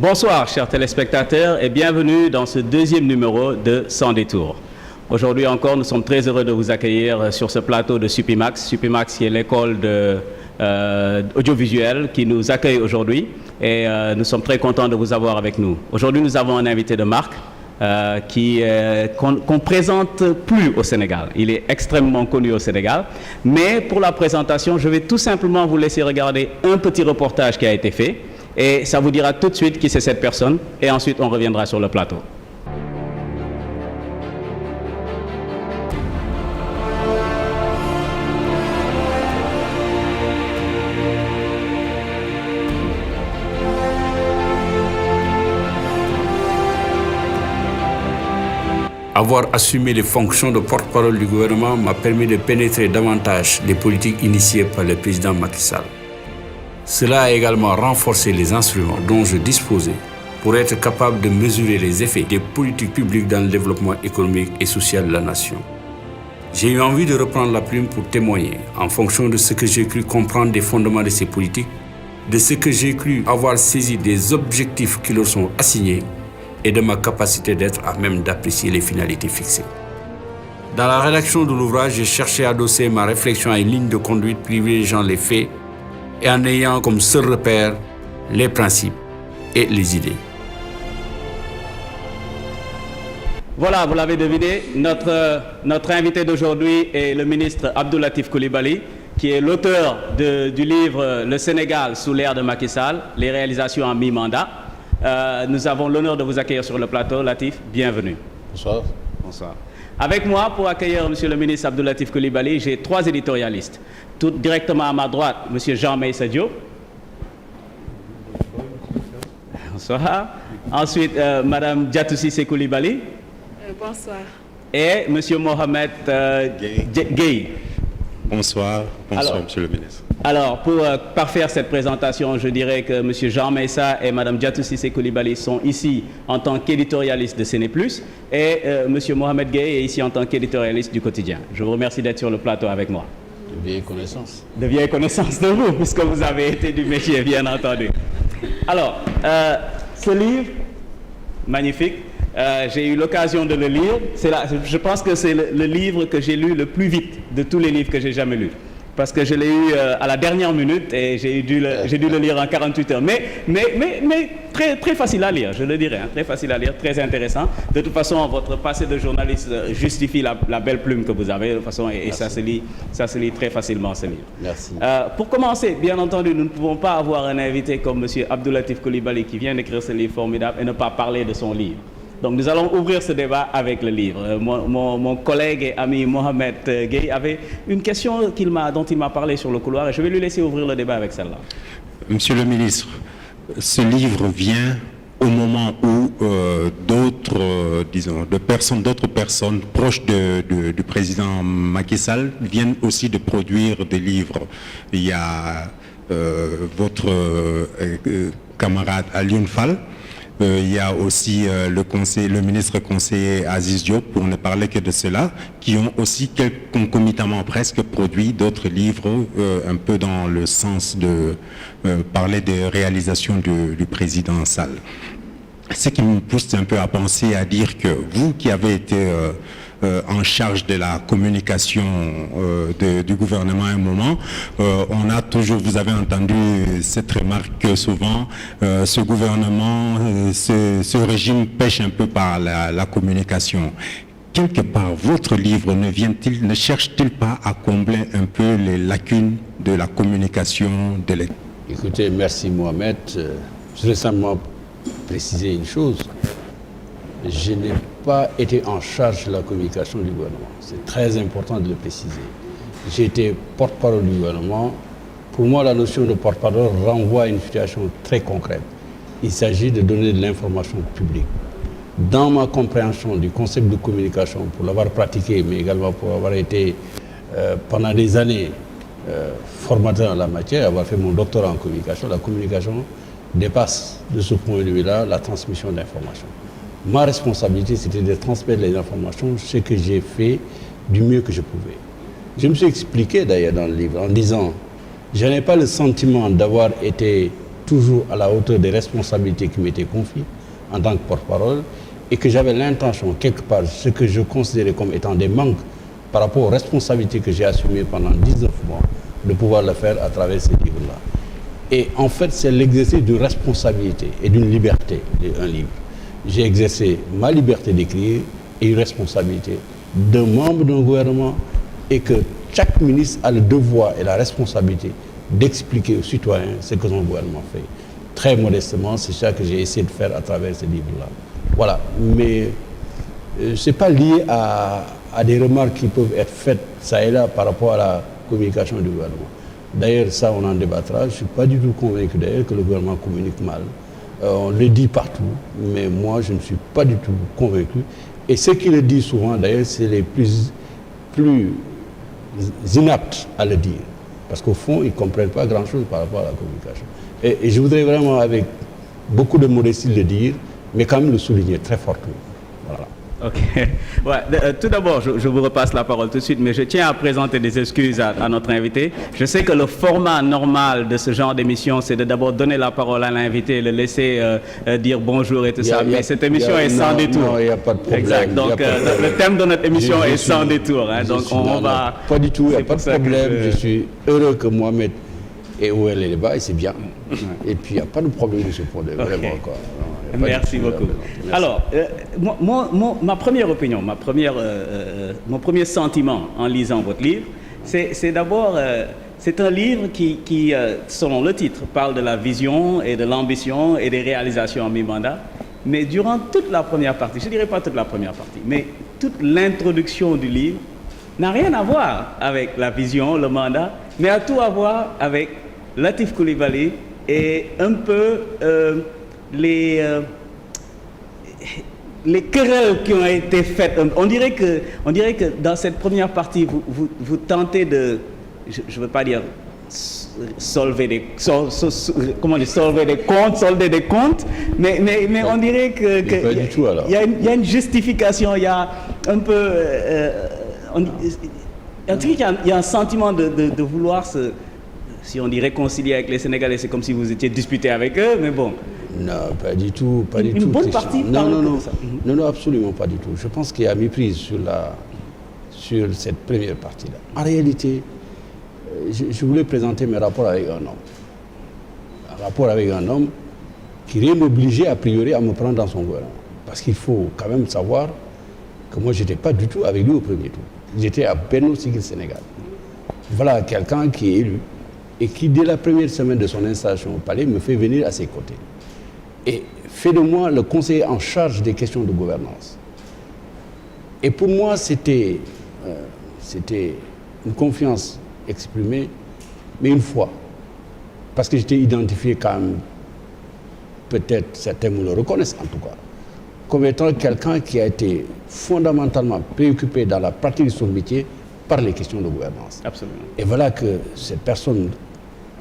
Bonsoir, chers téléspectateurs, et bienvenue dans ce deuxième numéro de Sans Détour. Aujourd'hui encore, nous sommes très heureux de vous accueillir sur ce plateau de Supimax. Supimax, qui est l'école audiovisuelle qui nous accueille aujourd'hui. Et nous sommes très contents de vous avoir avec nous. Aujourd'hui, nous avons un invité de marque qu'on ne présente plus au Sénégal. Il est extrêmement connu au Sénégal. Mais pour la présentation, je vais tout simplement vous laisser regarder un petit reportage qui a été fait. Et ça vous dira tout de suite qui c'est cette personne. Et ensuite, on reviendra sur le plateau. Avoir assumé les fonctions de porte-parole du gouvernement m'a permis de pénétrer davantage les politiques initiées par le président Macky Sall. Cela a également renforcé les instruments dont je disposais pour être capable de mesurer les effets des politiques publiques dans le développement économique et social de la nation. J'ai eu envie de reprendre la plume pour témoigner, en fonction de ce que j'ai cru comprendre des fondements de ces politiques, de ce que j'ai cru avoir saisi des objectifs qui leur sont assignés et de ma capacité d'être à même d'apprécier les finalités fixées. Dans la rédaction de l'ouvrage, j'ai cherché à adosser ma réflexion à une ligne de conduite privilégiant les faits et en ayant comme seul repère les principes et les idées. Voilà, vous l'avez deviné, notre invité d'aujourd'hui est le ministre Abdou Latif Coulibaly, qui est l'auteur du livre « Le Sénégal sous l'ère de Macky Sall, les réalisations en mi-mandat ». Nous avons l'honneur de vous accueillir sur le plateau. Latif, bienvenue. Bonsoir. Bonsoir. Avec moi, pour accueillir M. le ministre Abdou Latif Coulibaly, j'ai trois éditorialistes. Tout directement à ma droite, M. Jean Meïssa Diop. Bonsoir. Ensuite, Mme Diatoussi Sékou Coulibaly. Bonsoir. Et M. Mohamed Gueye. Bonsoir. Bonsoir, Monsieur le ministre. Alors, pour parfaire cette présentation, je dirais que M. Jean Meïssa et Mme Diatoussi Sékou Coulibaly sont ici en tant qu'éditorialistes de Séné+, et M. Mohamed Gueye est ici en tant qu'éditorialiste du Quotidien. Je vous remercie d'être sur le plateau avec moi. De vieilles connaissances. De vieilles connaissances de vous, puisque vous avez été du métier, bien entendu. Alors, ce livre, magnifique, j'ai eu l'occasion de le lire. Je pense que c'est le livre que j'ai lu le plus vite de tous les livres que j'ai jamais lus. Parce que je l'ai eu à la dernière minute et j'ai dû le lire en 48 heures. Mais très, très facile à lire, je le dirais. Hein, très facile à lire, très intéressant. De toute façon, votre passé de journaliste justifie la belle plume que vous avez. De toute façon, et ça se lit très facilement, ce livre. Merci. Pour commencer, bien entendu, nous ne pouvons pas avoir un invité comme M. Abdou Latif Coulibaly qui vient d'écrire ce livre formidable et ne pas parler de son livre. Donc nous allons ouvrir ce débat avec le livre. Mon collègue et ami Mohamed Gueye avait une question dont il m'a parlé sur le couloir et je vais lui laisser ouvrir le débat avec celle-là. Monsieur le ministre, ce livre vient au moment où d'autres personnes proches du président Macky Sall viennent aussi de produire des livres. Il y a votre camarade Alioune Fall. Il y a aussi le ministre conseiller Aziz Diop, pour ne parler que de cela, qui ont aussi concomitamment presque produit d'autres livres, un peu dans le sens de parler des réalisations du président Sall. Ce qui me pousse un peu à penser, à dire que vous qui avez été en charge de la communication du gouvernement à un moment, vous avez entendu cette remarque que souvent ce gouvernement, ce régime pêche un peu par la communication. Quelque part, votre livre ne cherche-t-il pas à combler un peu les lacunes de la communication de l'État? Écoutez, merci Mohamed. Je voudrais simplement préciser une chose. Je n'ai pas été en charge de la communication du gouvernement. C'est très important de le préciser. J'ai été porte-parole du gouvernement. Pour moi, la notion de porte-parole renvoie à une situation très concrète. Il s'agit de donner de l'information publique. Dans ma compréhension du concept de communication, pour l'avoir pratiqué, mais également pour avoir été pendant des années formateur en la matière, avoir fait mon doctorat en communication, la communication dépasse de ce point de vue-là la transmission d'informations. Ma responsabilité, c'était de transmettre les informations, ce que j'ai fait du mieux que je pouvais. Je me suis expliqué d'ailleurs dans le livre en disant, je n'ai pas le sentiment d'avoir été toujours à la hauteur des responsabilités qui m'étaient confiées en tant que porte-parole et que j'avais l'intention, quelque part, ce que je considérais comme étant des manques par rapport aux responsabilités que j'ai assumées pendant 19 mois, de pouvoir le faire à travers ces livres-là. Et en fait, c'est l'exercice d'une responsabilité et d'une liberté, un livre. J'ai exercé ma liberté d'écrire et une responsabilité d'un membre d'un gouvernement et que chaque ministre a le devoir et la responsabilité d'expliquer aux citoyens ce que son gouvernement fait. Très modestement, c'est ça que j'ai essayé de faire à travers ces livres-là. Voilà, mais ce n'est pas lié à des remarques qui peuvent être faites ça et là par rapport à la communication du gouvernement. D'ailleurs, ça, on en débattra. Je ne suis pas du tout convaincu d'ailleurs que le gouvernement communique mal. On le dit partout, mais moi, je ne suis pas du tout convaincu. Et ceux qui le disent souvent, d'ailleurs, c'est les plus inaptes à le dire. Parce qu'au fond, ils ne comprennent pas grand-chose par rapport à la communication. Et je voudrais vraiment, avec beaucoup de modestie, le dire, mais quand même le souligner très fortement. Voilà. Ok. Ouais, tout d'abord, je vous repasse la parole tout de suite, mais je tiens à présenter des excuses à notre invité. Je sais que le format normal de ce genre d'émission, c'est de d'abord donner la parole à l'invité, le laisser dire bonjour et tout ça, mais cette émission est sans détour. Non, il n'y a pas de problème. Exact. Donc, le thème de notre émission est sans détour. Hein, donc, on va... Pas du tout, il n'y a pas de problème. Je suis heureux que Mohamed ait ouvert les débats et c'est bien. Et puis, il n'y a pas de problème de ce point de vue, vraiment. Quoi. Merci beaucoup. Merci. Alors, ma première opinion, mon premier sentiment en lisant votre livre, c'est d'abord, c'est un livre qui, selon le titre, parle de la vision et de l'ambition et des réalisations en mi-mandat. Mais durant toute la première partie, je ne dirais pas toute la première partie, mais toute l'introduction du livre n'a rien à voir avec la vision, le mandat, mais a tout à voir avec Latif Coulibaly et un peu... les querelles qui ont été faites, on dirait que dans cette première partie, vous tentez de, je ne veux pas dire solder des comptes, mais on dirait que il y a une justification, il y a un peu, il y a un sentiment de vouloir se, si on dit réconcilier avec les Sénégalais, c'est comme si vous étiez disputé avec eux, mais bon. Non, pas du tout. Pas du tout. Une bonne partie non, absolument pas du tout. Je pense qu'il y a méprise sur cette première partie-là. En réalité, je voulais présenter mes rapports avec un homme. Un rapport avec un homme qui rien m'obligeait a priori à me prendre dans son gouvernement. Parce qu'il faut quand même savoir que moi, je n'étais pas du tout avec lui au premier tour. J'étais à Benno Siggil Sénégal. Voilà quelqu'un qui est élu et qui, dès la première semaine de son installation au palais, me fait venir à ses côtés. Et fait de moi le conseiller en charge des questions de gouvernance. Et pour moi, c'était une confiance exprimée, mais une fois. Parce que j'étais identifié quand même, peut-être certains me le reconnaissent en tout cas, comme étant quelqu'un qui a été fondamentalement préoccupé dans la pratique de son métier par les questions de gouvernance. Absolument. Et voilà que cette personne,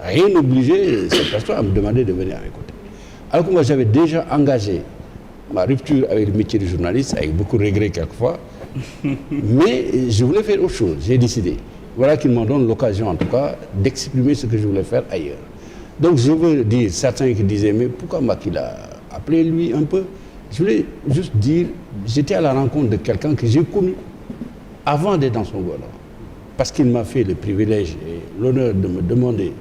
rien obligé, cette personne a me demandé de venir à mes côtés. Alors que moi, j'avais déjà engagé ma rupture avec le métier de journaliste, avec beaucoup de regrets quelquefois, mais je voulais faire autre chose. J'ai décidé. Voilà qu'il m'en donne l'occasion, en tout cas, d'exprimer ce que je voulais faire ailleurs. Donc, je veux dire, certains qui disaient, mais pourquoi Macky l'a appelé lui un peu? Je voulais juste dire, j'étais à la rencontre de quelqu'un que j'ai connu avant d'être dans son gouvernement. Parce qu'il m'a fait le privilège et l'honneur de me demander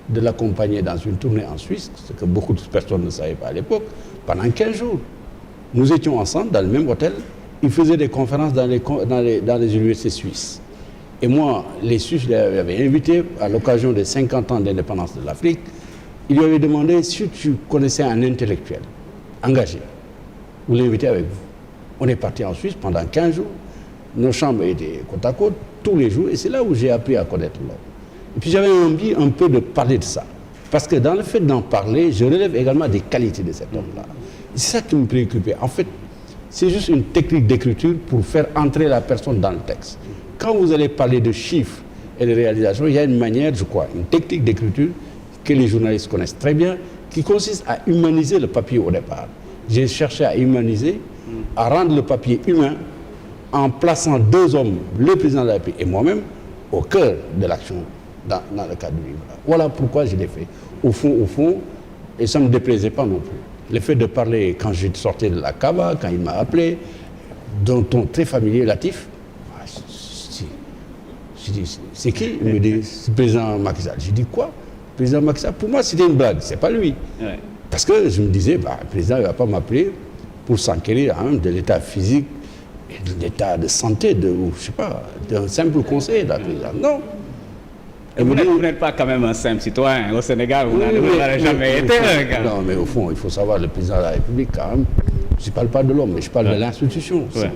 de l'accompagner dans une tournée en Suisse, ce que beaucoup de personnes ne savaient pas à l'époque, pendant 15 jours. Nous étions ensemble dans le même hôtel. Il faisait des conférences dans les universités suisses. Et moi, les Suisses l'avaient invité à l'occasion des 50 ans d'indépendance de l'Afrique. Il lui avait demandé si tu connaissais un intellectuel engagé, vous l'invitez avec vous. On est parti en Suisse pendant 15 jours. Nos chambres étaient côte à côte tous les jours. Et c'est là où j'ai appris à connaître l'homme. Et puis j'avais envie un peu de parler de ça. Parce que dans le fait d'en parler, je relève également des qualités de cet homme-là. C'est ça qui me préoccupait. En fait, c'est juste une technique d'écriture pour faire entrer la personne dans le texte. Quand vous allez parler de chiffres et de réalisations, il y a une manière, je crois, une technique d'écriture que les journalistes connaissent très bien, qui consiste à humaniser le papier au départ. J'ai cherché à humaniser, à rendre le papier humain en plaçant deux hommes, le président de la République et moi-même, au cœur de l'action dans le cadre du livre. Voilà pourquoi je l'ai fait. Au fond, Et ça ne me déplaisait pas non plus. Le fait de parler quand je sortais de la Kaaba, quand il m'a appelé, d'un ton très familier, Latif, je dis, c'est qui? Il me dit, c'est le président Macky Sall. Je dis, quoi? Le président Macky Sall? Pour moi, c'était une blague, c'est pas lui. Ouais. Parce que je me disais, le président ne va pas m'appeler pour s'enquérir de l'état physique et de l'état de santé, je sais pas, d'un simple conseiller de la présidence. Non. Et vous n'êtes pas quand même un simple citoyen. Au Sénégal, vous n'avez jamais été un gars. Non, mais au fond, il faut savoir, le président de la République, quand même, je ne parle pas de l'homme, mais je parle de l'institution. Ouais.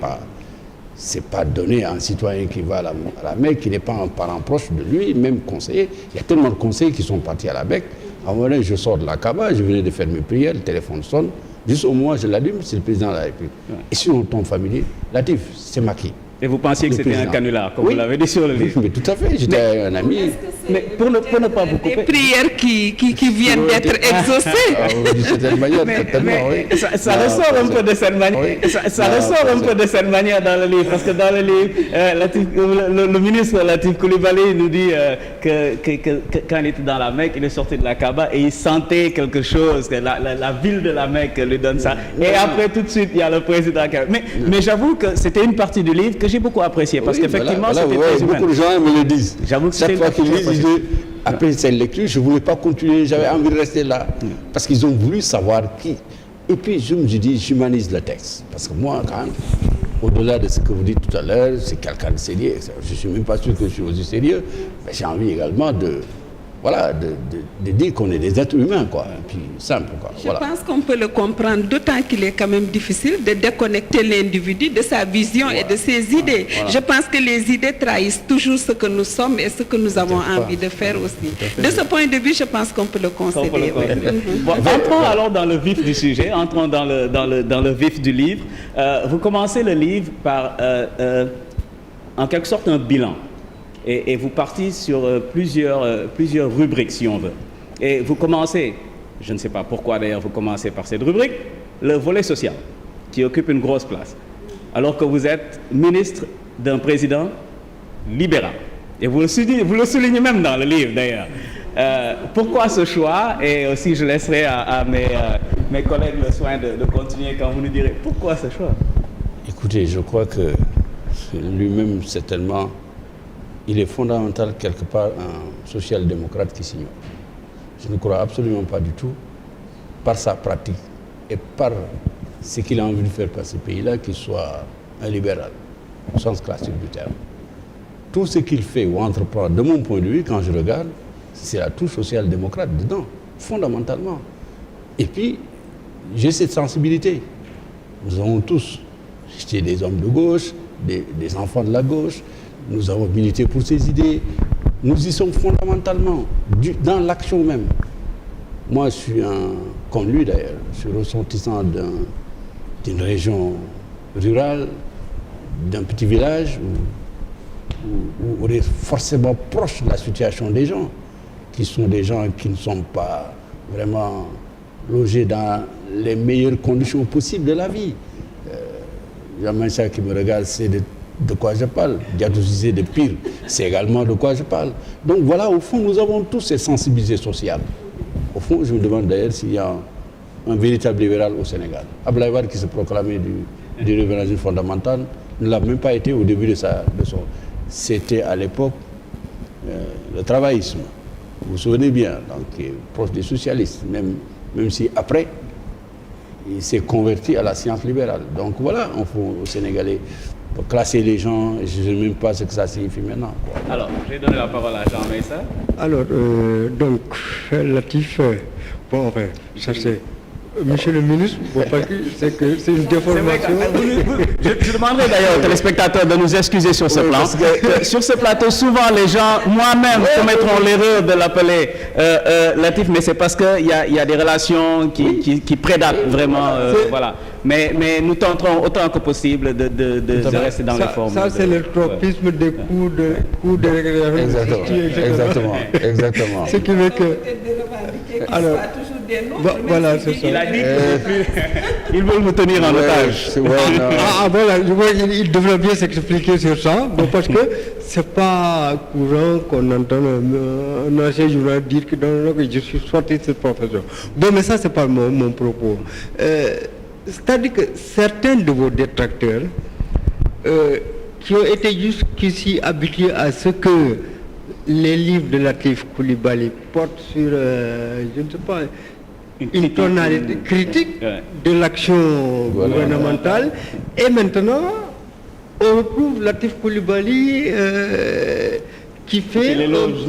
C'est pas donné à un citoyen qui va à la Mecque, qui n'est pas un parent proche de lui, même conseiller. Il y a tellement de conseillers qui sont partis à la Mecque. À un moment, je sors de la Kaaba, je venais de faire mes prières, le téléphone sonne. Juste au moment où je l'allume, c'est le président de la République. Ouais. Et sur ton familier, Latif, c'est Macky. Et vous pensiez que c'était un canular, comme vous l'avez dit sur le livre. Mais tout à fait, j'étais un ami. Mais pour ne pas vous couper... Des prières qui viennent d'être exaucées. De cette manière, certainement, oui. Ça ressort un peu de cette manière. Oui. Ça ressort un peu de cette manière dans le livre, parce que dans le livre, le ministre Latif Coulibaly nous dit que quand il était dans la Mecque, il est sorti de la Kaaba et il sentait quelque chose, que la ville de la Mecque lui donne ça. Et après, tout de suite, il y a le président. Mais j'avoue que c'était une partie du livre que j'ai beaucoup apprécié, parce qu'effectivement, c'était très humain. Beaucoup de gens me le disent. J'avoue que chaque fois qu'ils lisent, après cette lecture, je ne voulais pas continuer, j'avais envie de rester là, parce qu'ils ont voulu savoir qui. Et puis je me suis dit, j'humanise le texte, parce que moi, quand même, au-delà de ce que vous dites tout à l'heure, c'est quelqu'un de sérieux. Je ne suis même pas sûr que je suis aussi sérieux, mais j'ai envie également de dire qu'on est des êtres humains, quoi, et puis simple, quoi. Je pense qu'on peut le comprendre, d'autant qu'il est quand même difficile de déconnecter l'individu de sa vision et de ses idées. Je pense que les idées trahissent toujours ce que nous sommes et ce que nous avons envie de faire aussi. De ce point de vue, je pense qu'on peut le concéder. Bon, entrons alors dans le vif du sujet, entrons dans le vif du livre. Vous commencez le livre par, en quelque sorte, un bilan. Et vous partez sur plusieurs rubriques, si on veut. Et vous commencez, je ne sais pas pourquoi d'ailleurs vous commencez par cette rubrique, le volet social, qui occupe une grosse place. Alors que vous êtes ministre d'un président libéral. Et vous le soulignez même dans le livre d'ailleurs. Pourquoi ce choix? Et aussi je laisserai à mes collègues le soin de continuer quand vous nous direz pourquoi ce choix. Écoutez, je crois que lui-même certainement, il est fondamental quelque part un social-démocrate qui s'ignore. Je ne crois absolument pas du tout, par sa pratique et par ce qu'il a envie de faire par ce pays-là, qu'il soit un libéral, au sens classique du terme. Tout ce qu'il fait ou entreprend, de mon point de vue, quand je regarde, c'est la touche social-démocrate dedans, fondamentalement. Et puis, j'ai cette sensibilité. Nous avons tous été des hommes de gauche, des enfants de la gauche. Nous avons milité pour ces idées. Nous y sommes fondamentalement, dans l'action même. Moi, je suis comme lui d'ailleurs, je suis ressortissant d'une région rurale, d'un petit village où on est forcément proche de la situation des gens, qui sont des gens qui ne sont pas vraiment logés dans les meilleures conditions possibles de la vie. Jean-Michel qui me regarde, c'est de quoi je parle. Diatou Cissé de Pire, c'est également de quoi je parle. Donc voilà, au fond, nous avons tous ces sensibilités sociales. Au fond, je me demande d'ailleurs s'il y a un véritable libéral au Sénégal. Abdoulaye Wade, qui se proclamait du libéralisme fondamental, ne l'a même pas été au début de son... C'était à l'époque le travaillisme. Vous vous souvenez bien, donc proche des socialistes, même si après, il s'est converti à la science libérale. Donc voilà, on faut au Sénégalais pour classer les gens, je ne sais même pas ce que ça signifie maintenant, quoi. Alors, j'ai donné la parole à Jean Meïssa. Alors, donc, Latif, bon, enfin, ça c'est... Monsieur le ministre, c'est que c'est une déformation. Je demanderai d'ailleurs aux téléspectateurs de nous excuser sur ce plan. Parce que sur ce plateau, souvent les gens, moi-même, commettront l'erreur de l'appeler Latif, mais c'est parce qu'il y a des relations qui prédatent vraiment. Voilà. Mais nous tenterons autant que possible de rester dans les formes. Ça, c'est le tropisme des coups de récréation. Exactement. Ce qui veut que... Alors, toujours des nôtres. Voilà, c'est ça. Il a dit qu'ils veulent vous tenir en otage. Voilà, je vois qu'il devrait bien s'expliquer sur ça, bon, parce que c'est pas courant qu'on entende un ancien journaliste dire que, non, que je suis sorti de cette profession. Bon, mais ça, c'est pas mon propos. C'est-à-dire que certains de vos détracteurs qui ont été jusqu'ici habitués à ce que les livres de Latif Coulibaly portent sur, je ne sais pas, une tonalité critique de l'action gouvernementale, et maintenant on retrouve Latif Coulibaly qui fait l'éloge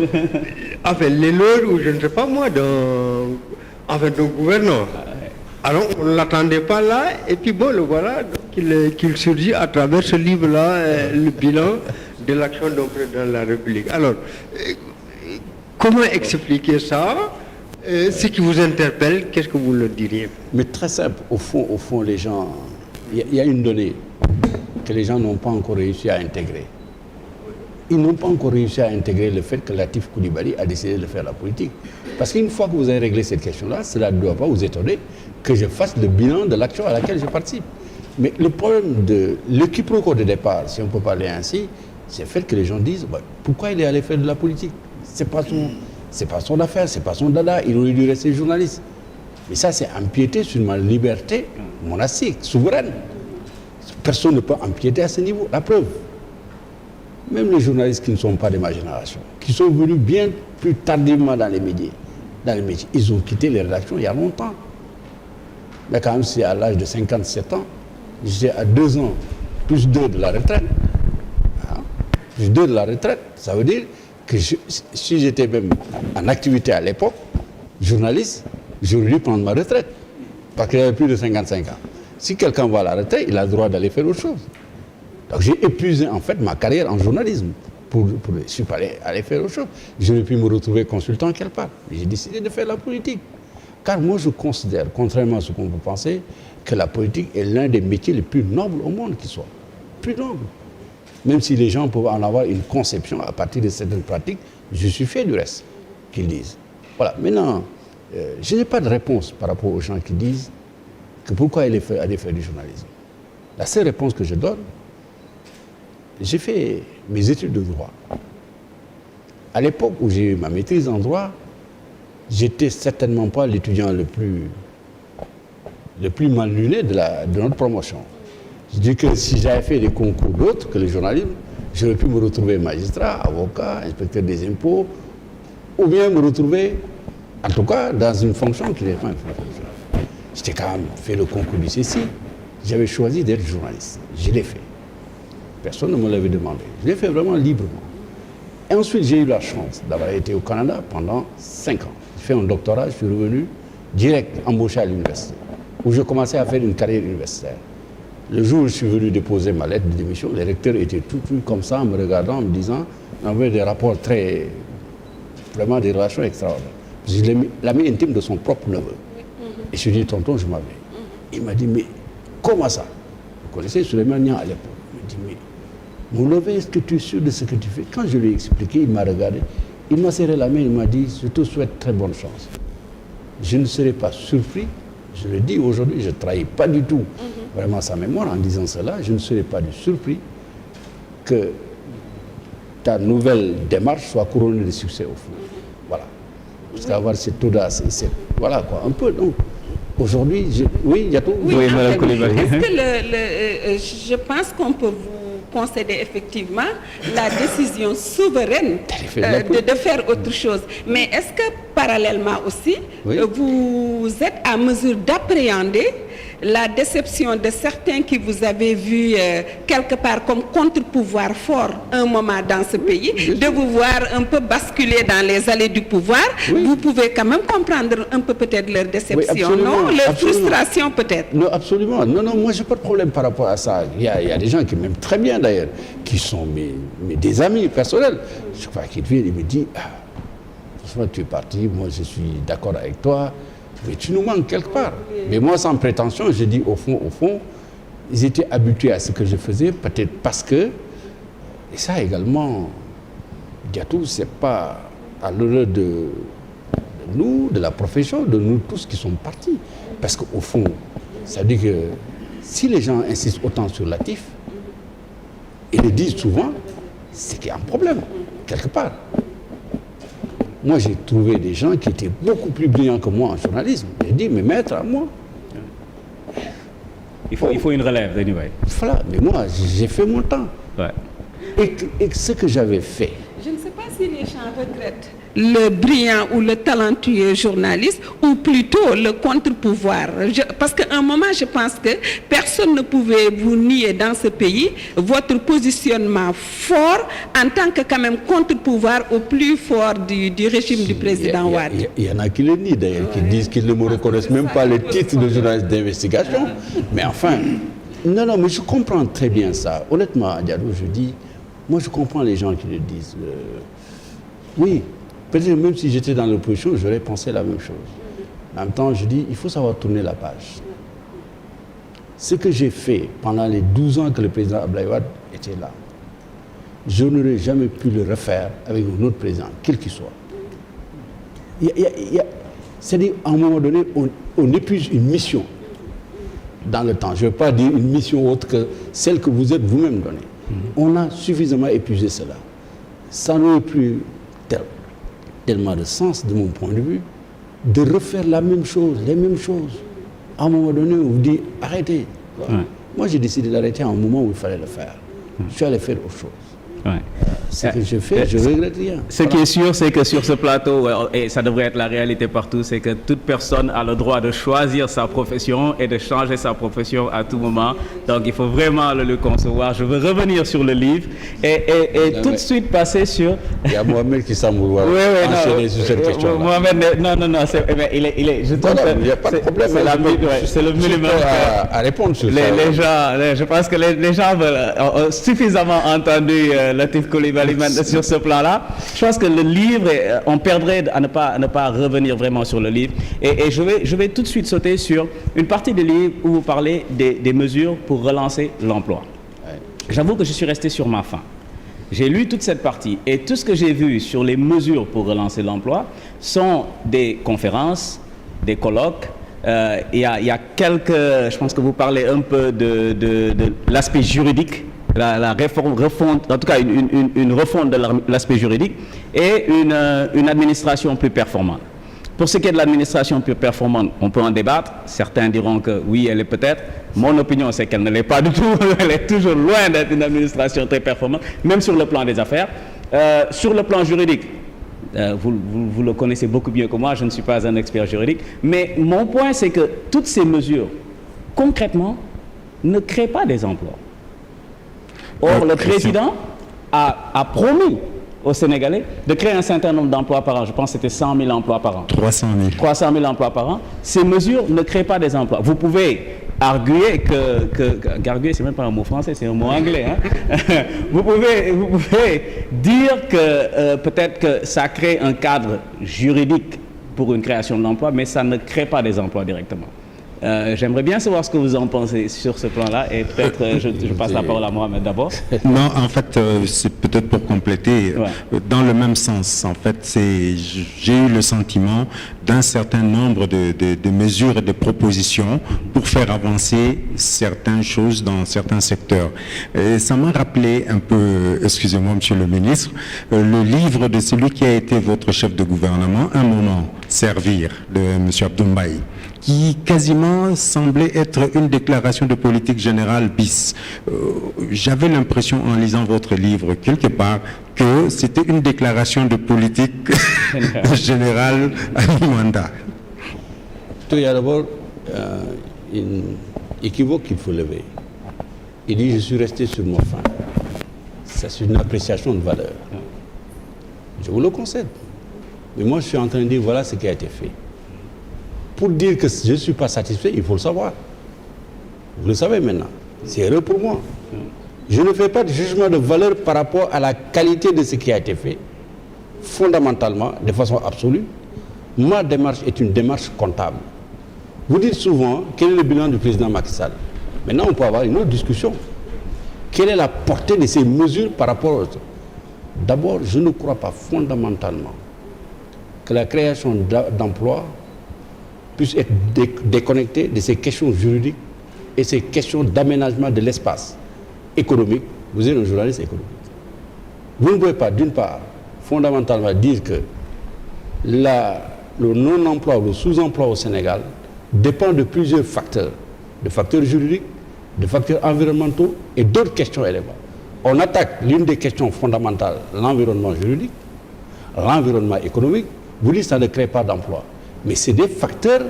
ou je ne sais pas moi d'un gouverneur. Alors on ne l'attendait pas là, et puis bon, le voilà qu'il surgit à travers ce livre-là, le bilan de l'action du président de la République. Alors, comment expliquer ça? Ce qui vous interpelle, qu'est-ce que vous le diriez? Mais très simple, au fond, les gens, il y a une donnée que les gens n'ont pas encore réussi à intégrer. Ils n'ont pas encore réussi à intégrer le fait que Latif Coulibaly a décidé de faire la politique. Parce qu'une fois que vous avez réglé cette question-là, cela ne doit pas vous étonner que je fasse le bilan de l'action à laquelle je participe. Mais le problème de l'équiproquo de départ, si on peut parler ainsi, c'est le fait que les gens disent pourquoi il est allé faire de la politique. C'est pas son affaire, c'est pas son dada, il aurait dû rester journaliste. Mais ça, c'est empiéter sur ma liberté monastique, souveraine. Personne ne peut empiéter à ce niveau. La preuve, même les journalistes qui ne sont pas de ma génération, qui sont venus bien plus tardivement dans les médias, ils ont quitté les rédactions il y a longtemps. Mais quand même, c'est à l'âge de 57 ans, j'étais à 2 ans, plus 2 de la retraite. Plus 2 de la retraite, ça veut dire que si j'étais même en activité à l'époque, journaliste, j'aurais dû prendre ma retraite. Parce qu'il avait plus de 55 ans. Si quelqu'un va à la retraite, il a le droit d'aller faire autre chose. Donc j'ai épuisé en fait ma carrière en journalisme. Je suis pas allé faire autre chose. J'aurais pu me retrouver consultant quelque part. Mais j'ai décidé de faire la politique. Car moi je considère, contrairement à ce qu'on peut penser, que la politique est l'un des métiers les plus nobles au monde qui soit. Plus noble. Même si les gens peuvent en avoir une conception à partir de certaines pratiques, je suis fier du reste qu'ils disent. Voilà. Maintenant, je n'ai pas de réponse par rapport aux gens qui disent que pourquoi aller faire du journalisme. La seule réponse que je donne, j'ai fait mes études de droit. À l'époque où j'ai eu ma maîtrise en droit, j'étais certainement pas l'étudiant le plus mal luné de notre promotion. Je dis que si j'avais fait des concours d'autres que le journalisme, j'aurais pu me retrouver magistrat, avocat, inspecteur des impôts, ou bien me retrouver, en tout cas, dans une fonction qui n'est pas une fonction. J'étais quand même fait le concours du CECI. J'avais choisi d'être journaliste. Je l'ai fait. Personne ne me l'avait demandé. Je l'ai fait vraiment librement. Et ensuite, j'ai eu la chance d'avoir été au Canada pendant 5 ans. J'ai fait un doctorat, je suis revenu direct, embauché à l'université, où je commençais à faire une carrière universitaire. Le jour où je suis venu déposer ma lettre de démission, les recteurs étaient tout comme ça, en me regardant, en me disant, on avait des rapports vraiment des relations extraordinaires. J'ai l'ami intime de son propre neveu. Et je lui ai dit, tonton, je m'avais. Il m'a dit, mais comment ça? Vous connaissez Souleymane Niang à l'époque. Il m'a dit, mais mon neveu, est-ce que tu es sûr de ce que tu fais? Quand je lui ai expliqué, il m'a regardé, il m'a serré la main, il m'a dit, je te souhaite très bonne chance. Je ne serai pas surpris, je le dis aujourd'hui, je ne trahis pas du tout vraiment sa mémoire en disant cela, je ne serai pas surpris que ta nouvelle démarche soit couronnée de succès au fond. Voilà. Parce qu'avoir cette audace et cette... Voilà quoi, un peu. Donc, aujourd'hui, oui, il y a tout. Oui, est-ce que je pense qu'on peut vous concéder effectivement la décision souveraine de faire autre chose. Mais est-ce que parallèlement aussi, vous êtes à mesure d'appréhender la déception de certains qui vous avaient vu quelque part comme contre-pouvoir fort un moment dans ce pays, de vous voir un peu basculer dans les allées du pouvoir, vous pouvez quand même comprendre un peu peut-être leur déception, non? Leur frustration peut-être. Non, absolument. Non, moi j'ai pas de problème par rapport à ça. Il y a des gens qui m'aiment très bien d'ailleurs, qui sont des amis personnels. Je crois qu'ils viennent et me disent, franchement tu es parti, moi je suis d'accord avec toi, mais tu nous manques quelque part. Mais moi, sans prétention, je dis au fond, ils étaient habitués à ce que je faisais, peut-être parce que, et ça également, Diatou, c'est pas à l'honneur de de nous, de la profession, de nous tous qui sommes partis. Parce qu'au fond, ça veut dire que si les gens insistent autant sur Latif, ils le disent souvent, c'est qu'il y a un problème, quelque part. Moi, j'ai trouvé des gens qui étaient beaucoup plus brillants que moi en journalisme. J'ai dit, mais maître, à moi. Il faut une relève, anyway. Voilà, mais moi, j'ai fait mon temps. Ouais. Et ce que j'avais fait. Je ne sais pas si les gens regrettent le brillant ou le talentueux journaliste ou plutôt le contre-pouvoir. Parce qu'à un moment, je pense que personne ne pouvait vous nier dans ce pays votre positionnement fort en tant que quand même contre-pouvoir au plus fort du régime du président Wade. Il y en a qui le nient d'ailleurs, qui disent qu'ils ne me reconnaissent même pas le titre de journaliste d'investigation. Mais enfin, non, mais je comprends très bien ça. Honnêtement, Diallo, je dis, moi je comprends les gens qui le disent. Oui. Peut-être même si j'étais dans l'opposition, j'aurais pensé la même chose. En même temps, je dis, il faut savoir tourner la page. Ce que j'ai fait pendant les 12 ans que le président Abdoulaye Wade était là, je n'aurais jamais pu le refaire avec un autre président, quel qu'il soit. C'est-à-dire, à un moment donné, on épuise une mission dans le temps. Je ne veux pas dire une mission autre que celle que vous êtes vous-même donnée. On a suffisamment épuisé cela. Ça n'aurait plus tellement de sens, de mon point de vue, de refaire la même chose, les mêmes choses. À un moment donné, on vous dit, arrêtez. Ouais. Moi, j'ai décidé d'arrêter à un moment où il fallait le faire. Je suis allé faire autre chose. Ouais. Ce que je fais, je ne regrette rien. Ce qui est sûr, c'est que sur ce plateau, et ça devrait être la réalité partout, c'est que toute personne a le droit de choisir sa profession et de changer sa profession à tout moment. Donc, il faut vraiment le concevoir. Je veux revenir sur le livre et tout de suite passer sur... Il y a Mohamed qui semble vouloir enchaîner sur cette question-là. Mohamed, non, il est je trouve il n'y a pas de problème. C'est le minimum. À répondre sur ça. Les gens, je pense que les gens ont suffisamment entendu Latif Coulibaly sur ce plan-là. Je pense que le livre, on perdrait à ne pas revenir vraiment sur le livre. Et je vais tout de suite sauter sur une partie du livre où vous parlez des mesures pour relancer l'emploi. Ouais. J'avoue que je suis resté sur ma faim. J'ai lu toute cette partie et tout ce que j'ai vu sur les mesures pour relancer l'emploi sont des conférences, des colloques. Il y a quelques... Je pense que vous parlez un peu de l'aspect juridique. La refonte, en tout cas une refonte de l'aspect juridique et une administration plus performante. Pour ce qui est de l'administration plus performante, on peut en débattre. Certains diront que oui, elle est peut-être. Mon opinion, c'est qu'elle ne l'est pas du tout. Elle est toujours loin d'être une administration très performante, même sur le plan des affaires. Sur le plan juridique, vous le connaissez beaucoup mieux que moi, je ne suis pas un expert juridique. Mais mon point, c'est que toutes ces mesures, concrètement, ne créent pas des emplois. Or, le président a promis aux Sénégalais de créer un certain nombre d'emplois par an. Je pense que c'était 100 000 emplois par an. 300 000. 300 000 emplois par an. Ces mesures ne créent pas des emplois. Vous pouvez arguer arguer, c'est même pas un mot français, c'est un mot anglais. Hein? vous pouvez dire que peut-être que ça crée un cadre juridique pour une création d'emplois, mais ça ne crée pas des emplois directement. J'aimerais bien savoir ce que vous en pensez sur ce plan-là et peut-être je passe la parole à Mohamed d'abord. Non, en fait, c'est peut-être pour compléter, dans le même sens. En fait, j'ai eu le sentiment d'un certain nombre de mesures et de propositions pour faire avancer certaines choses dans certains secteurs. Et ça m'a rappelé un peu, excusez-moi, Monsieur le Ministre, le livre de celui qui a été votre chef de gouvernement, Un moment, servir, de Monsieur Abdoumbaye, qui quasiment semblait être une déclaration de politique générale bis. J'avais l'impression en lisant votre livre quelque part que c'était une déclaration de politique générale à mi-mandat. Il y a d'abord une équivoque qu'il faut lever. Il dit « je suis resté sur mon faim ». C'est une appréciation de valeur. Je vous le concède. Mais moi, je suis en train de dire voilà ce qui a été fait. Pour dire que je ne suis pas satisfait, il faut le savoir. Vous le savez maintenant. C'est heureux pour moi. Je ne fais pas de jugement de valeur par rapport à la qualité de ce qui a été fait, fondamentalement, de façon absolue. Ma démarche est une démarche comptable. Vous dites souvent, quel est le bilan du président Macky Sall? Maintenant, on peut avoir une autre discussion. Quelle est la portée de ces mesures par rapport aux autres? D'abord, je ne crois pas fondamentalement que la création d'emplois puisse être déconnectée de ces questions juridiques et ces questions d'aménagement de l'espace économique. Vous êtes un journaliste économique. Vous ne pouvez pas, d'une part, fondamentalement dire que le non-emploi ou le sous-emploi au Sénégal dépend de plusieurs facteurs, de facteurs juridiques, de facteurs environnementaux et d'autres questions éléments. On attaque l'une des questions fondamentales, l'environnement juridique, l'environnement économique. Vous dites que ça ne crée pas d'emploi. Mais c'est des facteurs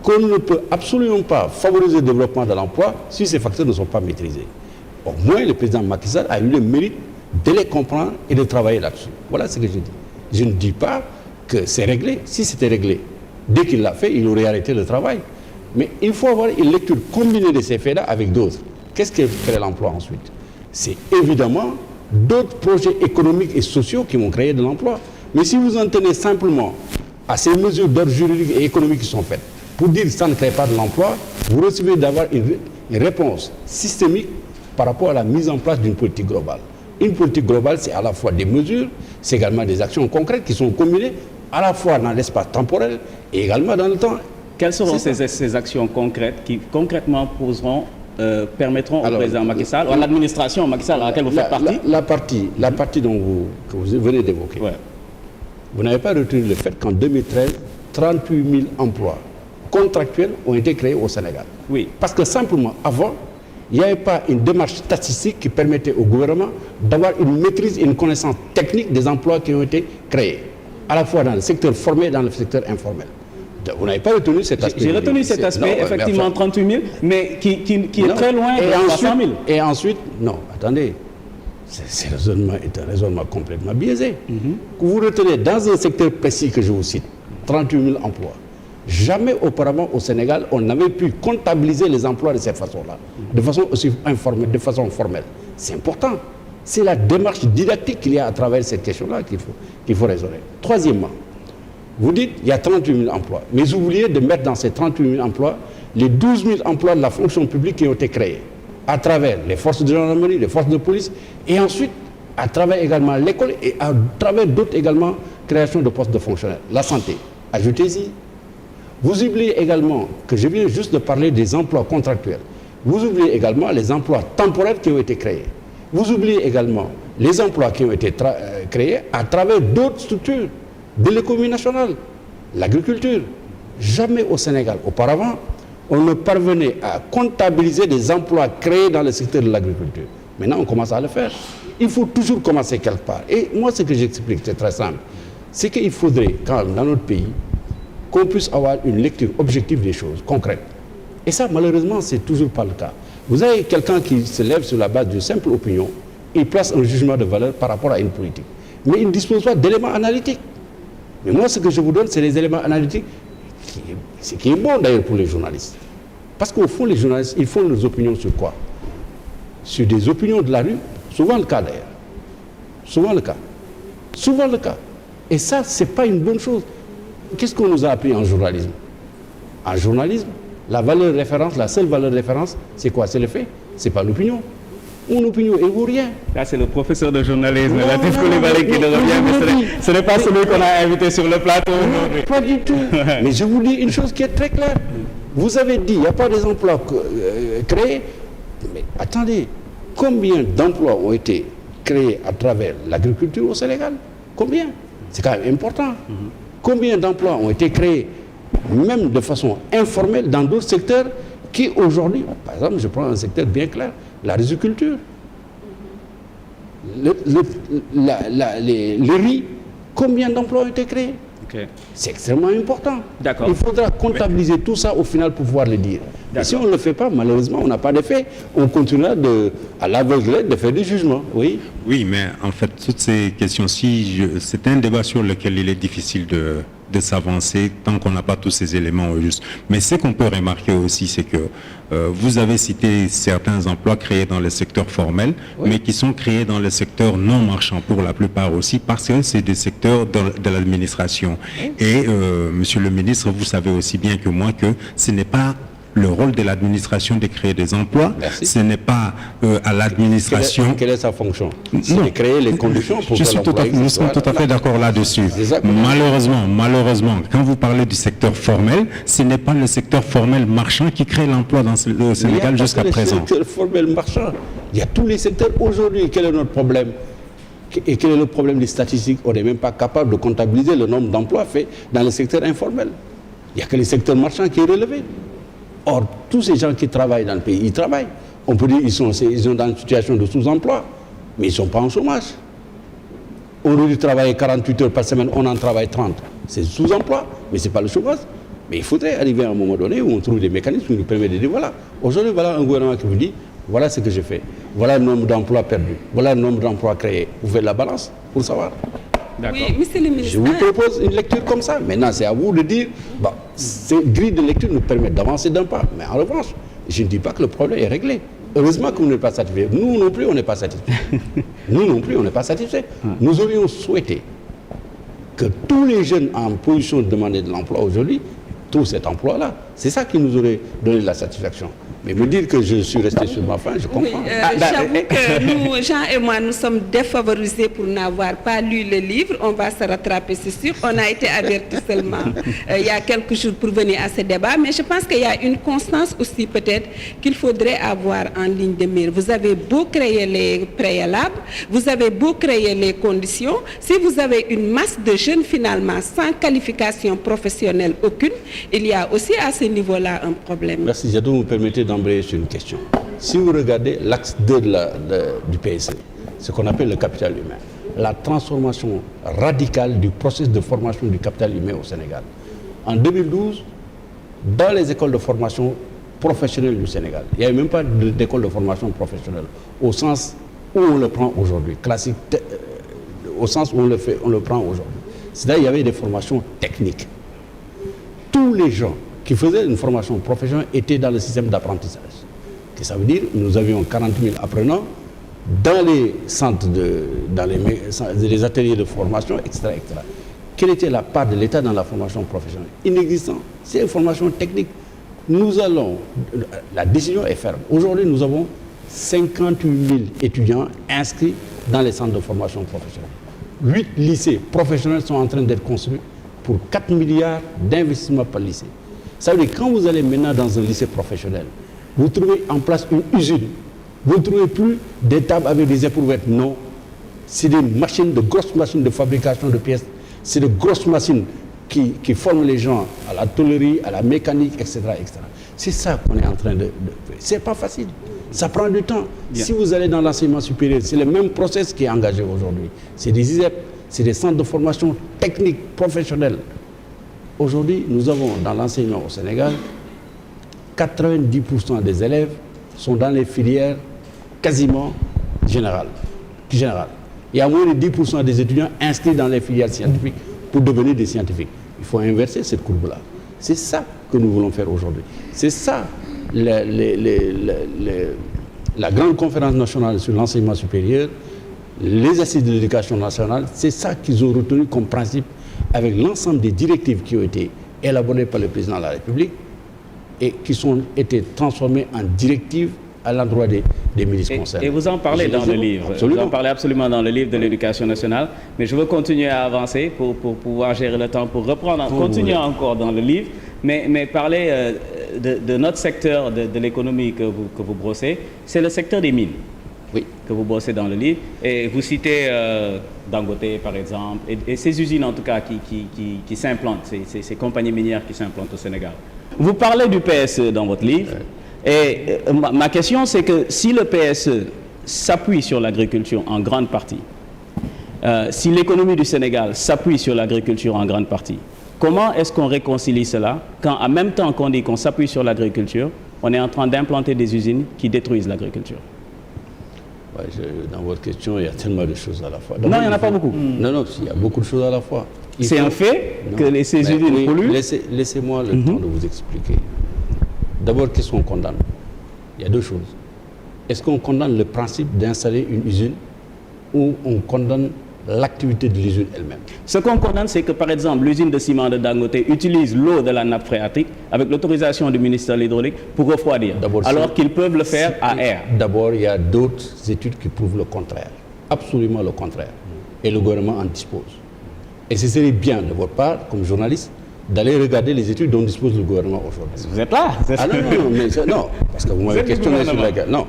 qu'on ne peut absolument pas favoriser le développement de l'emploi si ces facteurs ne sont pas maîtrisés. Au moins, le président Macky Sall a eu le mérite de les comprendre et de travailler là-dessus. Voilà ce que je dis. Je ne dis pas que c'est réglé. Si c'était réglé, dès qu'il l'a fait, il aurait arrêté le travail. Mais il faut avoir une lecture combinée de ces faits-là avec d'autres. Qu'est-ce qui crée l'emploi ensuite? C'est évidemment d'autres projets économiques et sociaux qui vont créer de l'emploi. Mais si vous en tenez simplement à ces mesures d'ordre juridique et économique qui sont faites, pour dire que ça ne crée pas de l'emploi, vous recevez d'avoir une réponse systémique par rapport à la mise en place d'une politique globale. Une politique globale, c'est à la fois des mesures, c'est également des actions concrètes qui sont combinées à la fois dans l'espace temporel et également dans le temps. Quelles seront ces actions concrètes qui concrètement permettront au président Macky Sall, ou à l'administration Macky Sall à laquelle vous faites partie? La partie que vous venez d'évoquer. Ouais. Vous n'avez pas retenu le fait qu'en 2013, 38 000 emplois contractuels ont été créés au Sénégal. Oui. Parce que simplement, avant, il n'y avait pas une démarche statistique qui permettait au gouvernement d'avoir une maîtrise et une connaissance technique des emplois qui ont été créés, à la fois dans le secteur formel et dans le secteur informel. Vous n'avez pas retenu cet aspect. J'ai retenu cet aspect, non, effectivement, 38 000, mais qui est très loin de 300 000. Et ensuite, non, attendez, c'est un raisonnement complètement biaisé. Que vous retenez dans un secteur précis que je vous cite, 38 000 emplois. Jamais auparavant au Sénégal, on n'avait pu comptabiliser les emplois de cette façon-là, de façon aussi informelle, de façon formelle. C'est important. C'est la démarche didactique qu'il y a à travers cette question-là qu'il faut raisonner. Troisièmement, vous dites qu'il y a 38 000 emplois, mais vous oubliez de mettre dans ces 38 000 emplois les 12 000 emplois de la fonction publique qui ont été créés à travers les forces de gendarmerie, les forces de police, et ensuite à travers également l'école et à travers d'autres également créations de postes de fonctionnaires. La santé, ajoutez-y. Vous oubliez également que je viens juste de parler des emplois contractuels. Vous oubliez également les emplois temporaires qui ont été créés. Vous oubliez également les emplois qui ont été créés à travers d'autres structures de l'économie nationale, l'agriculture. Jamais au Sénégal, auparavant, on ne parvenait à comptabiliser des emplois créés dans le secteur de l'agriculture. Maintenant, on commence à le faire. Il faut toujours commencer quelque part. Et moi, ce que j'explique, c'est très simple. C'est qu'il faudrait, quand même, dans notre pays, qu'on puisse avoir une lecture objective des choses, concrètes. Et ça, malheureusement, c'est toujours pas le cas. Vous avez quelqu'un qui se lève sur la base d'une simple opinion et place un jugement de valeur par rapport à une politique. Mais il ne dispose pas d'éléments analytiques. Mais moi, ce que je vous donne, c'est les éléments analytiques, ce qui est bon d'ailleurs pour les journalistes. Parce qu'au fond, les journalistes, ils font leurs opinions sur quoi? Sur des opinions de la rue, souvent le cas d'ailleurs. Souvent le cas. Souvent le cas. Et ça, ce n'est pas une bonne chose. Qu'est-ce qu'on nous a appris en journalisme? En journalisme, la valeur référence, la seule valeur référence, c'est quoi? C'est le fait. Ce n'est pas l'opinion. Une opinion, elle ne vaut rien. Là, c'est le professeur de journalisme, Latif Coulibaly, qui nous revient, mais ce n'est pas celui qu'on a invité sur le plateau. Non, pas du tout. Mais je vous dis une chose qui est très claire. Vous avez dit, il n'y a pas des emplois créés. Mais attendez, combien d'emplois ont été créés à travers l'agriculture au Sénégal? Combien? C'est quand même important. Combien d'emplois ont été créés, même de façon informelle, dans d'autres secteurs qui aujourd'hui, par exemple, je prends un secteur bien clair, la riziculture, le riz, combien d'emplois ont été créés? C'est extrêmement important. Il faudra comptabiliser tout ça au final pour pouvoir le dire. Et si on ne le fait pas, malheureusement, on n'a pas d'effet. On continuera à l'aveuglette de faire des jugements. Oui. Oui, mais en fait, toutes ces questions-ci, c'est un débat sur lequel il est difficile de s'avancer tant qu'on n'a pas tous ces éléments justes. Mais ce qu'on peut remarquer aussi, c'est que vous avez cité certains emplois créés dans le secteur formel, mais qui sont créés dans le secteur non marchand pour la plupart aussi, parce que c'est des secteurs de l'administration. Et, monsieur le ministre, vous savez aussi bien que moi que ce n'est pas le rôle de l'administration de créer des emplois. Merci. Ce n'est pas à l'administration... Quelle est sa fonction? C'est Non. de créer les conditions pour que l'emploi existe. Nous sommes tout à fait d'accord là-dessus. Exactement. Malheureusement, quand vous parlez du secteur formel, ce n'est pas le secteur formel marchand qui crée l'emploi dans le Sénégal jusqu'à présent. Il y a le secteur formel marchand. Il y a tous les secteurs. Aujourd'hui, quel est notre problème? Et quel est le problème des statistiques? On n'est même pas capable de comptabiliser le nombre d'emplois faits dans le secteur informel. Il n'y a que le secteur marchand qui est relevé. Or, tous ces gens qui travaillent dans le pays, ils travaillent. On peut dire qu'ils sont dans une situation de sous-emploi, mais ils ne sont pas en chômage. Au lieu de travailler 48 heures par semaine, on en travaille 30. C'est sous-emploi, mais ce n'est pas le chômage. Mais il faudrait arriver à un moment donné où on trouve des mécanismes qui nous permettent de dire voilà, aujourd'hui, voilà un gouvernement qui vous dit voilà ce que j'ai fait, voilà le nombre d'emplois perdus, voilà le nombre d'emplois créés. Vous faites la balance pour savoir. Oui, monsieur le ministre. Je vous propose une lecture comme ça. Maintenant, c'est à vous de dire bon, ces grilles de lecture nous permettent d'avancer d'un pas. Mais en revanche, je ne dis pas que le problème est réglé. Heureusement que vous n'êtes pas satisfait. Nous non plus, on n'est pas satisfait. Nous non plus, on n'est pas satisfait. Nous aurions souhaité que tous les jeunes en position de demander de l'emploi aujourd'hui trouvent cet emploi-là. C'est ça qui nous aurait donné de la satisfaction. Mais me dire que je suis resté sur ma faim, je comprends. Oui, j'avoue que nous, Jean et moi, nous sommes défavorisés pour n'avoir pas lu le livre. On va se rattraper, c'est sûr. On a été avertis seulement il y a quelques jours pour venir à ce débat. Mais je pense qu'il y a une constance aussi peut-être qu'il faudrait avoir en ligne de mire. Vous avez beau créer les préalables, vous avez beau créer les conditions. Si vous avez une masse de jeunes finalement sans qualification professionnelle aucune, il y a aussi à ce niveau-là un problème. Merci, Jadot, vous permettez d'embrayer sur une question. Si vous regardez l'axe 2 du PSE, ce qu'on appelle le capital humain, la transformation radicale du processus de formation du capital humain au Sénégal. En 2012, dans les écoles de formation professionnelle du Sénégal, il n'y avait même pas d'école de formation professionnelle au sens où on le prend aujourd'hui, classique, au sens où on le prend aujourd'hui. C'est-à-dire qu'il y avait des formations techniques. Tous les gens qui faisaient une formation professionnelle étaient dans le système d'apprentissage. Ça veut dire que nous avions 40 000 apprenants dans les centres, dans les ateliers de formation, etc., etc. Quelle était la part de l'État dans la formation professionnelle? Inexistant. C'est une formation technique. La décision est ferme. Aujourd'hui, nous avons 58 000 étudiants inscrits dans les centres de formation professionnelle. 8 lycées professionnels sont en train d'être construits pour 4 milliards d'investissements par lycée. Ça veut dire que quand vous allez maintenant dans un lycée professionnel, vous trouvez en place une usine. Vous ne trouvez plus des tables avec des éprouvettes. Non. C'est des machines, de grosses machines de fabrication de pièces. C'est de grosses machines qui forment les gens à la tôlerie, à la mécanique, etc., etc. C'est ça qu'on est en train de faire. C'est pas facile. Ça prend du temps. Bien. Si vous allez dans l'enseignement supérieur, c'est le même process qui est engagé aujourd'hui. C'est des ISEP, c'est des centres de formation technique, professionnelle. Aujourd'hui, nous avons dans l'enseignement au Sénégal, 90% des élèves sont dans les filières quasiment générales. Il y a moins de 10% des étudiants inscrits dans les filières scientifiques pour devenir des scientifiques. Il faut inverser cette courbe-là. C'est ça que nous voulons faire aujourd'hui. C'est ça la grande conférence nationale sur l'enseignement supérieur, les assises de l'éducation nationale, c'est ça qu'ils ont retenu comme principe avec l'ensemble des directives qui ont été élaborées par le président de la République et qui ont été transformées en directives à l'endroit des ministres concernés. Et vous en parlez dans le livre. Absolument. Vous en parlez absolument dans le livre de l'éducation nationale. Mais je veux continuer à avancer pour pouvoir gérer le temps, pour reprendre, continuer encore dans le livre, mais parler de notre secteur de l'économie que vous brossez. C'est le secteur des mines. Oui. Que vous bossez dans le livre. Et vous citez Dangote, par exemple, et ces usines, en tout cas, qui s'implantent, ces compagnies minières qui s'implantent au Sénégal. Vous parlez du PSE dans votre livre. Et ma question, c'est que si le PSE s'appuie sur l'agriculture en grande partie, si l'économie du Sénégal s'appuie sur l'agriculture en grande partie, comment est-ce qu'on réconcilie cela quand, en même temps qu'on dit qu'on s'appuie sur l'agriculture, on est en train d'implanter des usines qui détruisent l'agriculture? Ouais, dans votre question, il y a tellement de choses à la fois. Non, il n'y en a pas beaucoup. Non, il y a beaucoup de choses à la fois. C'est un fait que ces usines polluent. Laissez-moi le temps de vous expliquer. D'abord, qu'est-ce qu'on condamne? Il y a deux choses. Est-ce qu'on condamne le principe d'installer une usine ou on condamne l'activité de l'usine elle-même. Ce qu'on condamne, c'est que, par exemple, l'usine de ciment de Dangote utilise l'eau de la nappe phréatique avec l'autorisation du ministère de l'Hydraulique pour refroidir, alors qu'ils peuvent le faire à air. D'abord, il y a d'autres études qui prouvent le contraire, absolument le contraire, et le gouvernement en dispose. Et ce serait bien de votre part, comme journaliste, d'aller regarder les études dont dispose le gouvernement aujourd'hui. Vous êtes là? Ah non, parce que vous m'avez questionné sur la guerre. Non,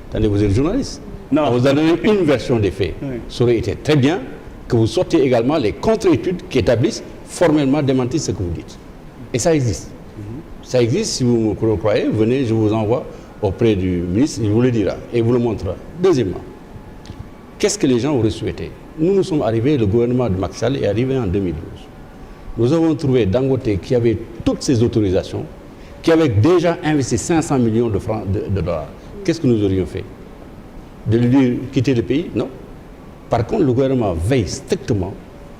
attendez, vous êtes journaliste. Non. On vous a donné une version des faits. Oui. Ça aurait été très bien que vous sortiez également les contre-études qui établissent formellement démentir ce que vous dites. Et ça existe. Ça existe, si vous me croyez, venez, je vous envoie auprès du ministre, il vous le dira et vous le montrera. Deuxièmement, qu'est-ce que les gens auraient souhaité? Nous sommes arrivés, le gouvernement de Macky Sall est arrivé en 2012. Nous avons trouvé Dangote qui avait toutes ses autorisations, qui avait déjà investi 500 millions de francs de dollars. Qu'est-ce que nous aurions fait? De lui dire quitter le pays? Non. Par contre, le gouvernement veille strictement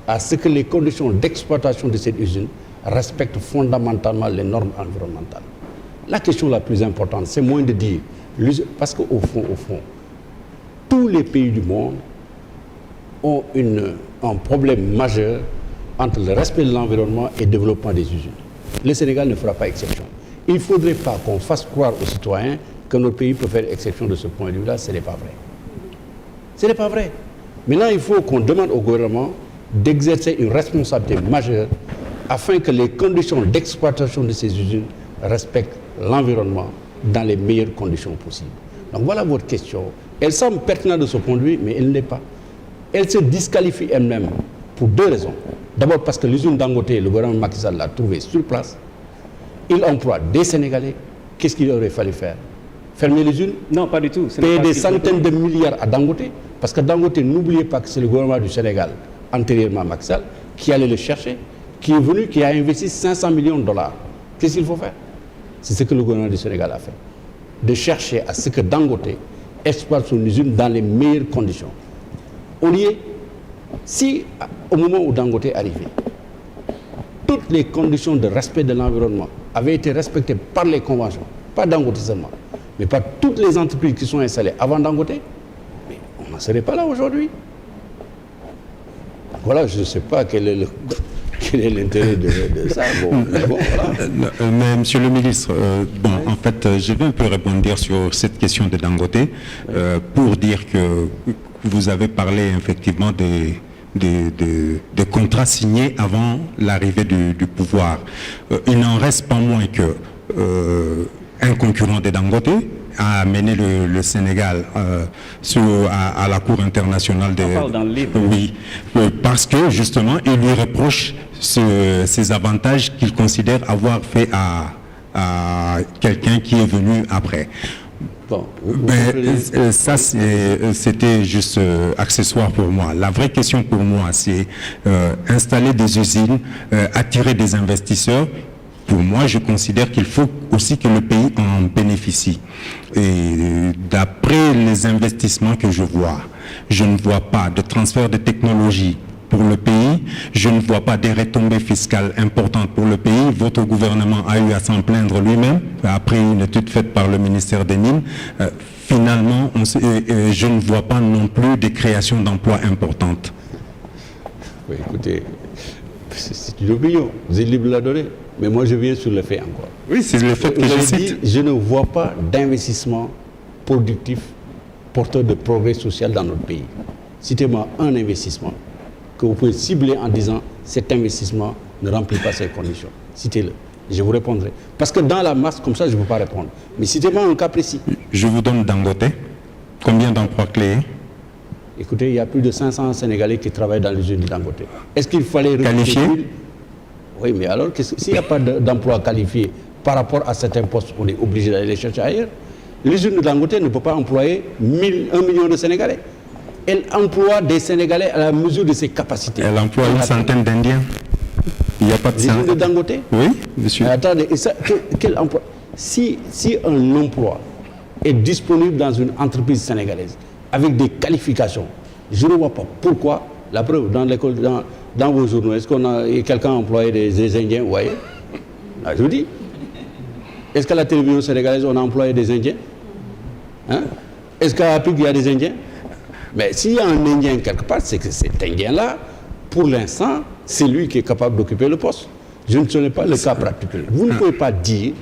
à ce que les conditions d'exploitation de cette usine respectent fondamentalement les normes environnementales. La question la plus importante, c'est moins de dire, parce qu'au fond, tous les pays du monde ont un problème majeur entre le respect de l'environnement et le développement des usines. Le Sénégal ne fera pas exception. Il ne faudrait pas qu'on fasse croire aux citoyens que notre pays peut faire exception de ce point de vue-là. Ce n'est pas vrai. Ce n'est pas vrai. Maintenant, il faut qu'on demande au gouvernement d'exercer une responsabilité majeure afin que les conditions d'exploitation de ces usines respectent l'environnement dans les meilleures conditions possibles. Donc voilà votre question. Elle semble pertinente de ce point de vue, mais elle ne l'est pas. Elle se disqualifie elle-même pour deux raisons. D'abord parce que l'usine Dangote, le gouvernement Macky Sall l'a trouvée sur place. Il emploie des Sénégalais. Qu'est-ce qu'il aurait fallu faire? Fermer l'usine? Non, pas du tout. Payer des centaines de milliards à Dangote? Parce que Dangote, n'oubliez pas que c'est le gouvernement du Sénégal, antérieurement Macky Sall, qui allait le chercher, qui est venu, qui a investi 500 millions de dollars. Qu'est-ce qu'il faut faire? C'est ce que le gouvernement du Sénégal a fait. De chercher à ce que Dangote exploite son usine dans les meilleures conditions. Au lieu, si au moment où Dangote est arrivé, toutes les conditions de respect de l'environnement avaient été respectées par les conventions, pas Dangote seulement, mais par toutes les entreprises qui sont installées avant Dangote, mais on n'en serait pas là aujourd'hui. Voilà, je ne sais pas quel est l'intérêt de ça. Bon, voilà. Mais monsieur le ministre, en fait, je vais un peu rebondir sur cette question de Dangote pour dire que vous avez parlé effectivement de contrats signés avant l'arrivée du pouvoir. Il n'en reste pas moins que un concurrent de Dangote a amené le Sénégal à la Cour internationale de... On parle dans le livre. Oui, parce que justement, il lui reproche ces avantages qu'il considère avoir fait à quelqu'un qui est venu après. Bon, ça, c'était juste accessoire pour moi. La vraie question pour moi, c'est installer des usines, attirer des investisseurs. Pour moi, je considère qu'il faut aussi que le pays en bénéficie. Et d'après les investissements que je ne vois pas de transfert de technologie pour le pays, je ne vois pas des retombées fiscales importantes pour le pays. Votre gouvernement a eu à s'en plaindre lui-même, après une étude faite par le ministère des Mines. Finalement, je ne vois pas non plus des créations d'emplois importantes. Oui, écoutez, c'est une opinion, vous êtes libre de la donner. Mais moi, je viens sur le fait encore. Oui, c'est le fait que je cite. Je ne vois pas d'investissement productif porteur de progrès social dans notre pays. Citez-moi un investissement que vous pouvez cibler en disant cet investissement ne remplit pas ces conditions. Citez-le. Je vous répondrai. Parce que dans la masse, comme ça, je ne peux pas répondre. Mais citez-moi un cas précis. Je vous donne Dangote. Combien d'emplois clés? Écoutez, il y a plus de 500 Sénégalais qui travaillent dans l'usine de Dangote. Est-ce qu'il fallait... Qualifiés? Oui, mais alors, s'il n'y a pas d'emploi qualifié par rapport à certains postes, on est obligé d'aller les chercher ailleurs. L'usine de Dangote ne peut pas employer 1 million de Sénégalais. Elle emploie des Sénégalais à la mesure de ses capacités. Elle emploie une centaine d'Indiens. Il n'y a pas de... L'usine de Dangote? Oui, monsieur. Mais attendez, quel emploi? Si un emploi est disponible dans une entreprise sénégalaise avec des qualifications, je ne vois pas pourquoi. La preuve, dans l'école, dans vos journaux, est-ce qu'on a quelqu'un employé des Indiens? Vous voyez? Là, je vous dis. Est-ce qu'à la télévision sénégalaise, on a employé des Indiens? Hein? Est-ce qu'à Apig, il y a des Indiens? Mais s'il y a un Indien quelque part, c'est que cet Indien-là, pour l'instant, c'est lui qui est capable d'occuper le poste. Je ne connais pas le cas particulier. Vous ne pouvez pas dire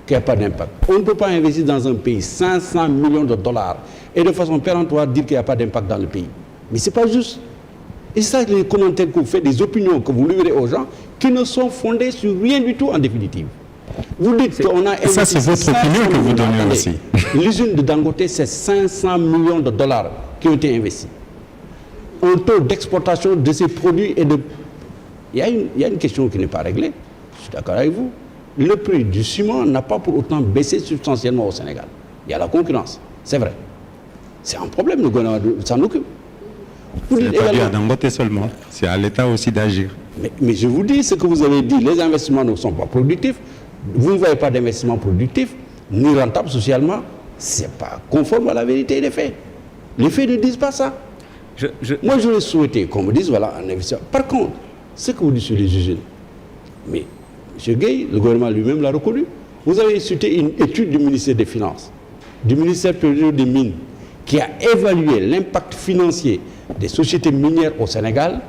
qu'il n'y a pas d'impact. On ne peut pas investir dans un pays 500 millions de dollars et de façon péremptoire dire qu'il n'y a pas d'impact dans le pays. Mais ce n'est pas juste. Et ça, les commentaires que vous faites, des opinions que vous livrez aux gens, qui ne sont fondées sur rien du tout en définitive. Vous dites qu'on a investi... Ça, c'est votre opinion que vous donnez aussi. L'usine de Dangote, c'est 500 millions de dollars qui ont été investis. Un taux d'exportation de ces produits et de... Il y a une question qui n'est pas réglée. Je suis d'accord avec vous. Le prix du ciment n'a pas pour autant baissé substantiellement au Sénégal. Il y a la concurrence, c'est vrai. C'est un problème, le gouvernement s'en occupe. Ce n'est pas dû à Dangote seulement, c'est à l'État aussi d'agir. Mais je vous dis ce que vous avez dit, les investissements ne sont pas productifs, vous ne voyez pas d'investissement productif, ni rentable socialement, ce n'est pas conforme à la vérité des faits. Les faits ne disent pas ça. Moi, j'aurais souhaité qu'on me dise, voilà, un investissement. Par contre, ce que vous dites sur les usines, mais M. Gueye, le gouvernement lui-même l'a reconnu. Vous avez cité une étude du ministère des Finances, du ministère des Mines, qui a évalué l'impact financier des sociétés minières au Sénégal,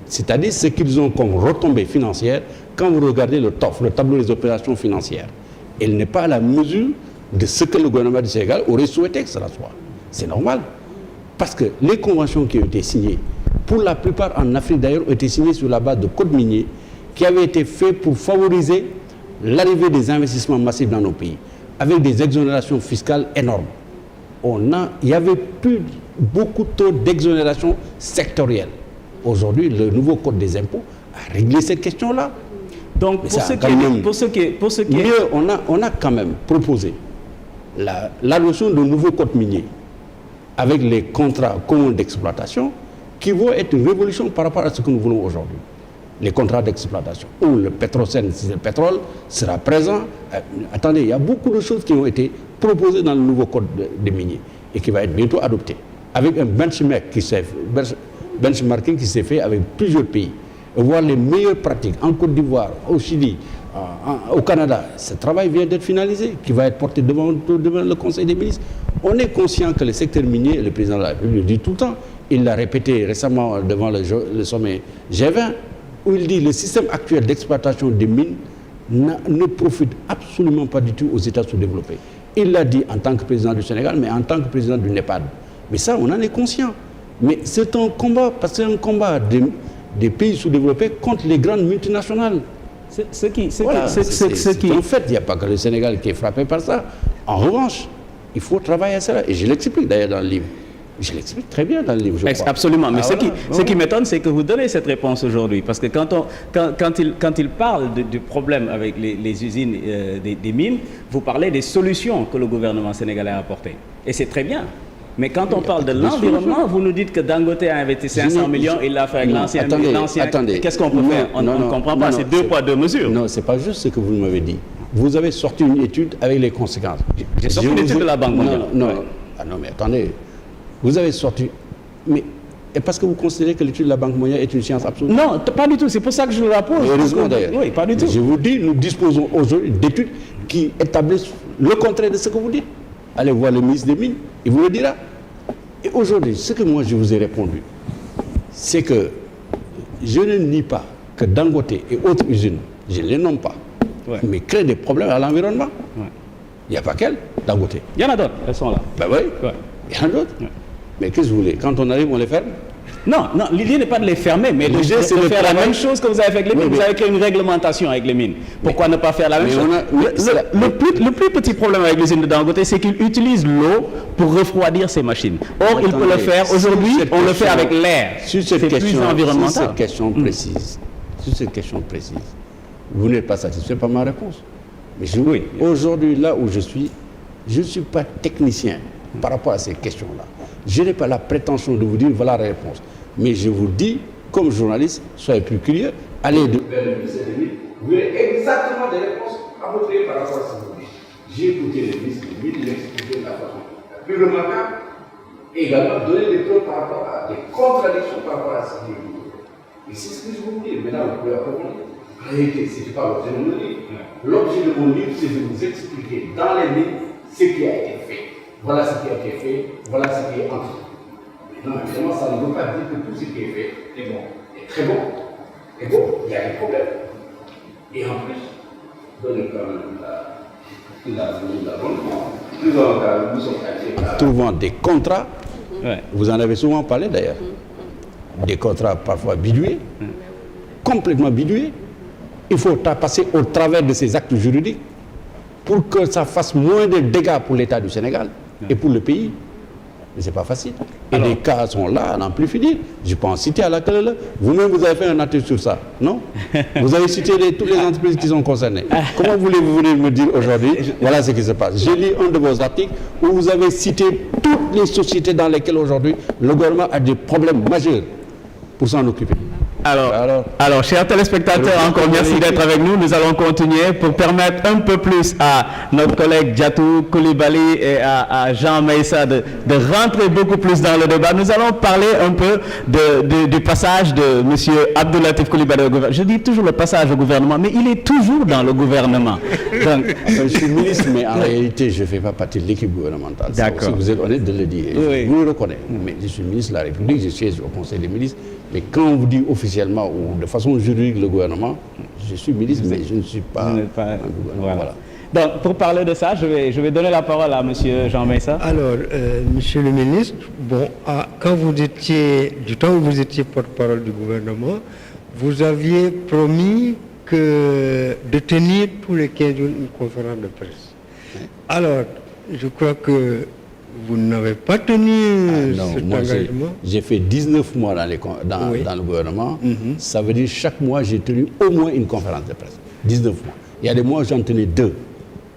c'est-à-dire ce qu'ils ont comme retombées financières quand vous regardez le TOF, le tableau des opérations financières. Elle n'est pas à la mesure de ce que le gouvernement du Sénégal aurait souhaité que cela soit. C'est normal. Parce que les conventions qui ont été signées, pour la plupart en Afrique d'ailleurs, ont été signées sur la base de codes miniers qui avaient été faits pour favoriser l'arrivée des investissements massifs dans nos pays, avec des exonérations fiscales énormes. Il y avait plus beaucoup de taux d'exonération sectorielle. Aujourd'hui, le nouveau code des impôts a réglé cette question-là. Donc, pour ce qui est... Mieux, on a quand même proposé l'adoption d'un nouveau code minier avec les contrats communs d'exploitation qui vont être une révolution par rapport à ce que nous voulons aujourd'hui. Les contrats d'exploitation, où le pétrocène, si c'est le pétrole, sera présent. Attendez, il y a beaucoup de choses qui ont été proposées dans le nouveau code des miniers et qui va être bientôt adopté, avec un benchmarking qui s'est fait avec plusieurs pays. Et voir les meilleures pratiques en Côte d'Ivoire, au Chili, au Canada. Ce travail vient d'être finalisé, qui va être porté devant le Conseil des ministres. On est conscient que le secteur minier, le président de la République le dit tout le temps, il l'a répété récemment devant le sommet G20, où il dit que le système actuel d'exploitation des mines ne profite absolument pas du tout aux États sous-développés. Il l'a dit en tant que président du Sénégal, mais en tant que président du NEPAD. Mais ça, on en est conscient. Mais c'est un combat, parce que c'est un combat des pays sous-développés contre les grandes multinationales. En fait, il n'y a pas que le Sénégal qui est frappé par ça. En revanche, il faut travailler à cela. Et je l'explique d'ailleurs dans le livre. Je l'explique très bien dans le livre, je crois. Absolument. Mais ce qui m'étonne, c'est que vous donnez cette réponse aujourd'hui. Parce que quand il parle du problème avec les usines des mines, vous parlez des solutions que le gouvernement sénégalais a apportées. Et c'est très bien. Mais quand on parle de l'environnement, vous nous dites que Dangote a investi 500 millions, il l'a fait avec l'ancien. Qu'est-ce qu'on peut faire? On ne comprend pas, c'est deux poids, deux mesures. Non, ce n'est pas juste ce que vous m'avez dit. Vous avez sorti une étude avec les conséquences. J'ai sorti une étude de la Banque mondiale. Non, mais attendez. Vous avez sorti... Mais et parce que vous considérez que l'étude de la Banque mondiale est une science absolue? Non, pas du tout. C'est pour ça que je la pose. Heureusement d'ailleurs. Oui, pas du tout. Je vous dis, nous disposons aujourd'hui d'études qui établissent le contraire de ce que vous dites. Allez voir le ministre des Mines, il vous le dira. Et aujourd'hui, ce que moi je vous ai répondu, c'est que je ne nie pas que Dangote et autres usines, je ne les nomme pas, mais créent des problèmes à l'environnement. Il n'y a pas qu'elles, Dangote. Il y en a d'autres, elles sont là. Ben oui, il y en a d'autres. Mais qu'est-ce que vous voulez? Quand on arrive, on les ferme? Non, l'idée n'est pas de les fermer, mais de faire la même chose que vous avez fait avec les mines. Vous avez créé une réglementation avec les mines. Pourquoi ne pas faire la même chose? Le plus petit problème avec l'usine de Dangote, c'est qu'il utilise l'eau pour refroidir ses machines. Or, il peut le faire aujourd'hui, on le fait avec l'air. C'est plus environnemental. Sur cette question précise, vous n'êtes pas satisfait par ma réponse. Mais aujourd'hui, là où je ne suis pas technicien par rapport à ces questions-là. Je n'ai pas la prétention de vous dire voilà la réponse. Mais je vous dis, comme journaliste, soyez plus curieux, allez vers le ministère des Mines, vous verrez exactement des réponses à votre par rapport à ce que vous dites. J'ai écouté le ministre des Mines, il expliqué de la façon la plus remarquable, et également donné des preuves par rapport à des contradictions par rapport à ce qui est dit. Et c'est ce que je vous dis. Maintenant, vous pouvez apprendre. En réalité, ce n'est pas l'objet de mon livre. L'objet de mon livre, c'est de vous expliquer dans les lignes ce qui a été fait. Voilà ce qui a été fait, voilà ce qui est en train. Non, évidemment, ça ne veut pas dire que tout ce qui est fait est bon, est très bon. Et bon, il y a des problèmes. Et en plus, dans le cas de nous sommes trouvant des contrats, vous en avez souvent parlé d'ailleurs, des contrats parfois bidoués, complètement bidoués. Il faut passer au travers de ces actes juridiques pour que ça fasse moins de dégâts pour l'État du Sénégal et pour le pays. Mais ce n'est pas facile. Et les cas sont là, à n'en plus finir. Je peux en citer à la clé. Vous-même, vous avez fait un article sur ça, non? Vous avez cité toutes les entreprises qui sont concernées. Comment voulez-vous venir me dire aujourd'hui, voilà ce qui se passe? J'ai lu un de vos articles où vous avez cité toutes les sociétés dans lesquelles aujourd'hui le gouvernement a des problèmes majeurs pour s'en occuper. Alors, chers téléspectateurs, encore merci d'être avec nous. Nous allons continuer pour permettre un peu plus à notre collègue Diatou Coulibaly et à Jean Meïssa de rentrer beaucoup plus dans le débat. Nous allons parler un peu du passage de M. Abdou Latif Coulibaly au gouvernement. Je dis toujours le passage au gouvernement, mais il est toujours dans le gouvernement. Donc, je suis ministre, mais en réalité, je ne fais pas partie de l'équipe gouvernementale. D'accord. Vous êtes honnête de le dire. Oui. Vous le reconnaissez. Mais je suis ministre de la République, je siège au Conseil des ministres. Mais quand on vous dit officiellement ou de façon juridique le gouvernement, je suis ministre, mais je ne suis pas... Voilà. Donc, pour parler de ça, je vais donner la parole à M. Jean Meïssa. Alors, Monsieur le ministre, bon, quand vous étiez, du temps où vous étiez porte-parole du gouvernement, vous aviez promis de tenir tous les 15 jours une conférence de presse. Alors, je crois que vous n'avez pas tenu cet engagement. J'ai fait 19 mois dans le gouvernement. Ça veut dire chaque mois, j'ai tenu au moins une conférence de presse. 19 mois. Il y a des mois où j'en tenais 2.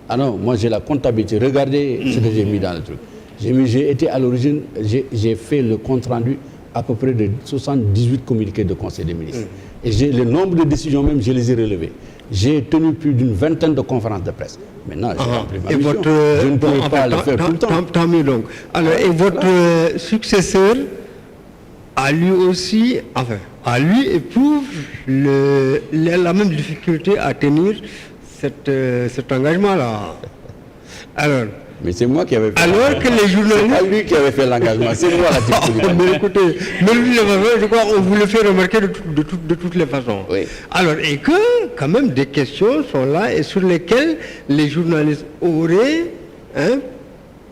Ah non, moi j'ai la comptabilité. Regardez ce que j'ai mis dans le truc. J'ai été à l'origine, j'ai fait le compte rendu à peu près de 78 communiqués de conseil des ministres. Et le nombre de décisions même, je les ai relevées. J'ai tenu plus d'une vingtaine de conférences de presse. Maintenant, j'ai rempli ma mission. Je ne pouvais pas le faire tout le temps. Tant mieux donc. Alors, et votre successeur a lui aussi, éprouve la même difficulté à tenir cet engagement-là. Alors, mais c'est moi qui avais fait alors que les journalistes... C'est pas lui qui avait fait l'engagement, c'est moi la Mais écoutez, je crois qu'on vous le fait remarquer de toutes les façons. Oui. Alors, et que, quand même, des questions sont là et sur lesquelles les journalistes auraient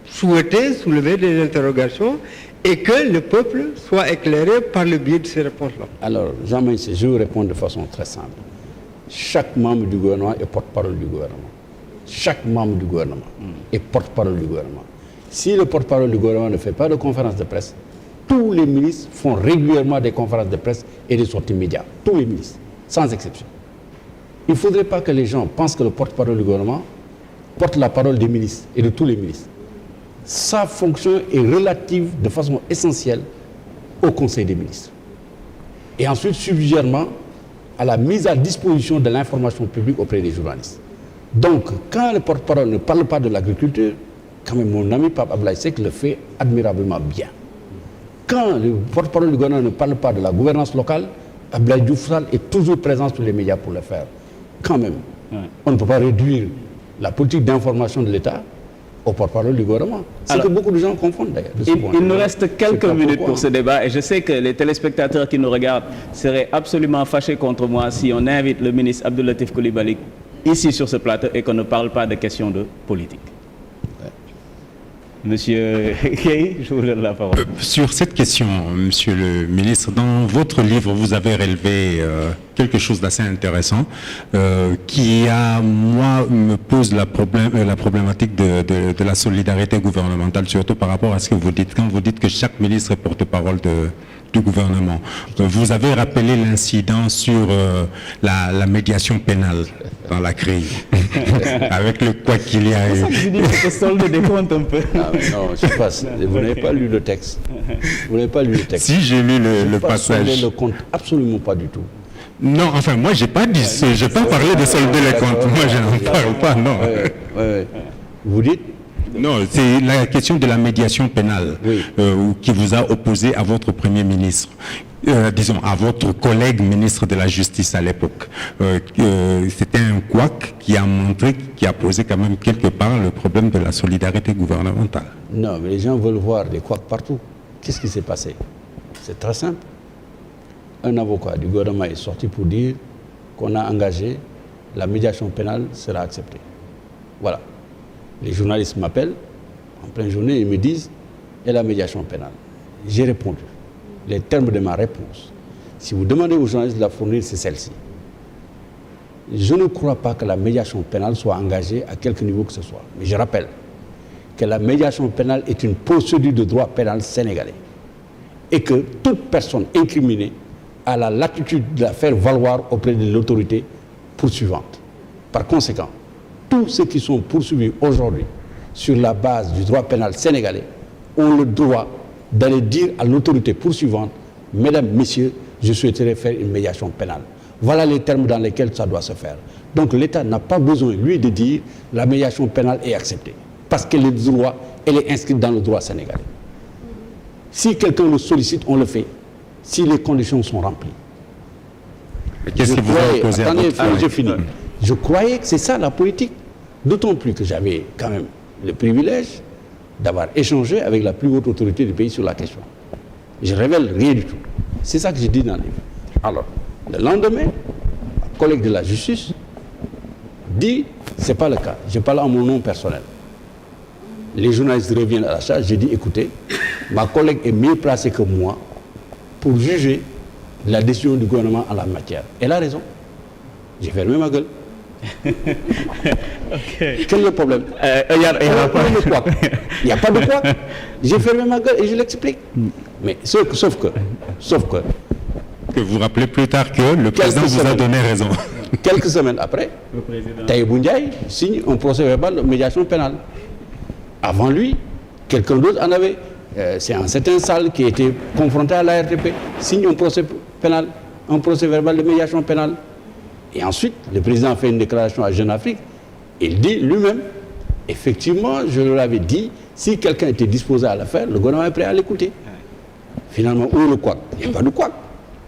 souhaité soulever des interrogations et que le peuple soit éclairé par le biais de ces réponses-là. Alors, Jean-Michel, je vous réponds de façon très simple. Chaque membre du gouvernement est porte-parole du gouvernement. Chaque membre du gouvernement est porte-parole du gouvernement. Si le porte-parole du gouvernement ne fait pas de conférence de presse, tous les ministres font régulièrement des conférences de presse et des sorties médias. Tous les ministres, sans exception. Il ne faudrait pas que les gens pensent que le porte-parole du gouvernement porte la parole des ministres et de tous les ministres. Sa fonction est relative de façon essentielle au Conseil des ministres. Et ensuite, subsidiairement, à la mise à disposition de l'information publique auprès des journalistes. Donc, quand le porte-parole ne parle pas de l'agriculture, quand même mon ami Pape Ablaye Seck le fait admirablement bien. Quand le porte-parole du gouvernement ne parle pas de la gouvernance locale, Ablaye Diouf Sall est toujours présent sur les médias pour le faire. Quand même, on ne peut pas réduire la politique d'information de l'État au porte-parole du gouvernement. C'est que beaucoup de gens confondent d'ailleurs. Il nous reste quelques minutes pour ce débat et je sais que les téléspectateurs qui nous regardent seraient absolument fâchés contre moi si on invite le ministre Abdou Latif Coulibaly ici sur ce plateau et qu'on ne parle pas de questions de politique. Monsieur Gueye, je vous donne la parole. Sur cette question, monsieur le ministre, dans votre livre, vous avez relevé quelque chose d'assez intéressant qui, moi, me pose la problématique de la solidarité gouvernementale, surtout par rapport à ce que vous dites. Quand vous dites que chaque ministre est porte-parole du gouvernement, vous avez rappelé l'incident sur la médiation pénale dans la CREI, avec le quoi qu'il y a eu. Je dis que c'est solde des comptes un peu. Non, je passe. Vous n'avez pas lu le texte. Vous n'avez pas lu le texte. Si j'ai lu le passage. Je ne le compte absolument pas du tout. Non, enfin, moi, j'ai pas dit, j'ai pas parlé de solder les comptes. Moi, je n'en parle pas, non. Vous dites? Non, c'est la question de la médiation pénale qui vous a opposé à votre Premier ministre. Disons, à votre collègue ministre de la Justice à l'époque. C'était un couac qui a posé quand même quelque part le problème de la solidarité gouvernementale. Non, mais les gens veulent voir des couacs partout. Qu'est-ce qui s'est passé? C'est très simple. Un avocat du gouvernement est sorti pour dire qu'on a engagé, la médiation pénale sera acceptée. Voilà. Les journalistes m'appellent en pleine journée et me disent, et la médiation pénale? J'ai répondu. Les termes de ma réponse, si vous demandez aux journalistes de la fournir, c'est celle-ci. Je ne crois pas que la médiation pénale soit engagée à quelque niveau que ce soit. Mais je rappelle que la médiation pénale est une procédure de droit pénal sénégalais et que toute personne incriminée a la latitude de la faire valoir auprès de l'autorité poursuivante. Par conséquent, tous ceux qui sont poursuivis aujourd'hui sur la base du droit pénal sénégalais ont le droit d'aller dire à l'autorité poursuivante, mesdames, messieurs, je souhaiterais faire une médiation pénale. Voilà les termes dans lesquels ça doit se faire. Donc l'État n'a pas besoin, lui, de dire la médiation pénale est acceptée. Parce qu'elle est inscrite dans le droit sénégalais. Si quelqu'un le sollicite, on le fait. Si les conditions sont remplies. Qu'est-ce que vous avez posé à votre... je finis. Je croyais que c'est ça la politique. D'autant plus que j'avais quand même le privilège d'avoir échangé avec la plus haute autorité du pays sur la question. Je ne révèle rien du tout. C'est ça que j'ai dit dans le livre. Alors, le lendemain, un collègue de la justice dit, c'est pas le cas. Je parle en mon nom personnel. Les journalistes reviennent à la charge. J'ai dit, écoutez, ma collègue est mieux placée que moi pour juger la décision du gouvernement en la matière. Elle a raison. J'ai fermé ma gueule. Okay. Quel est le problème? Il n'y a pas de quoi. J'ai fermé ma gueule et je l'explique. Mais sauf que vous rappelez plus tard que le président vous a donné raison. Quelques semaines après, Tahibou Ndiaye signe un procès verbal de médiation pénale. Avant lui, quelqu'un d'autre en avait. C'est un certain Sall qui était confronté à la RTP, signe un procès pénal, un procès verbal de médiation pénale. Et ensuite, le président a fait une déclaration à Jeune Afrique. Il dit lui-même, effectivement, je leur avais dit, si quelqu'un était disposé à le faire, le gouvernement est prêt à l'écouter. Finalement, où est le couac? Il n'y a pas de couac.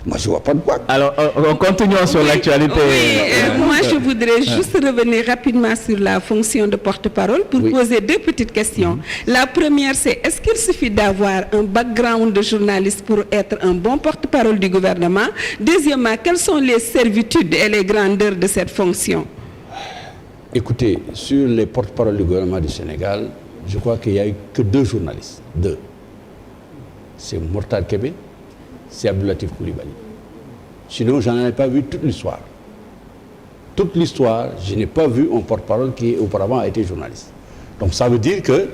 Moi, je ne vois pas de couac. Alors, continuons sur l'actualité. Oui, moi, je voudrais juste revenir rapidement sur la fonction de porte-parole pour poser deux petites questions. La première, c'est est-ce qu'il suffit d'avoir un background de journaliste pour être un bon porte-parole du gouvernement? Deuxièmement, quelles sont les servitudes et les grandeurs de cette fonction? Écoutez, sur les porte-paroles du gouvernement du Sénégal, je crois qu'il n'y a eu que deux journalistes. Deux. C'est Mortal Kébé, c'est Abdoulatif Coulibaly. Sinon, je n'en ai pas vu toute l'histoire. Toute l'histoire, je n'ai pas vu un porte-parole qui auparavant a été journaliste. Donc ça veut dire que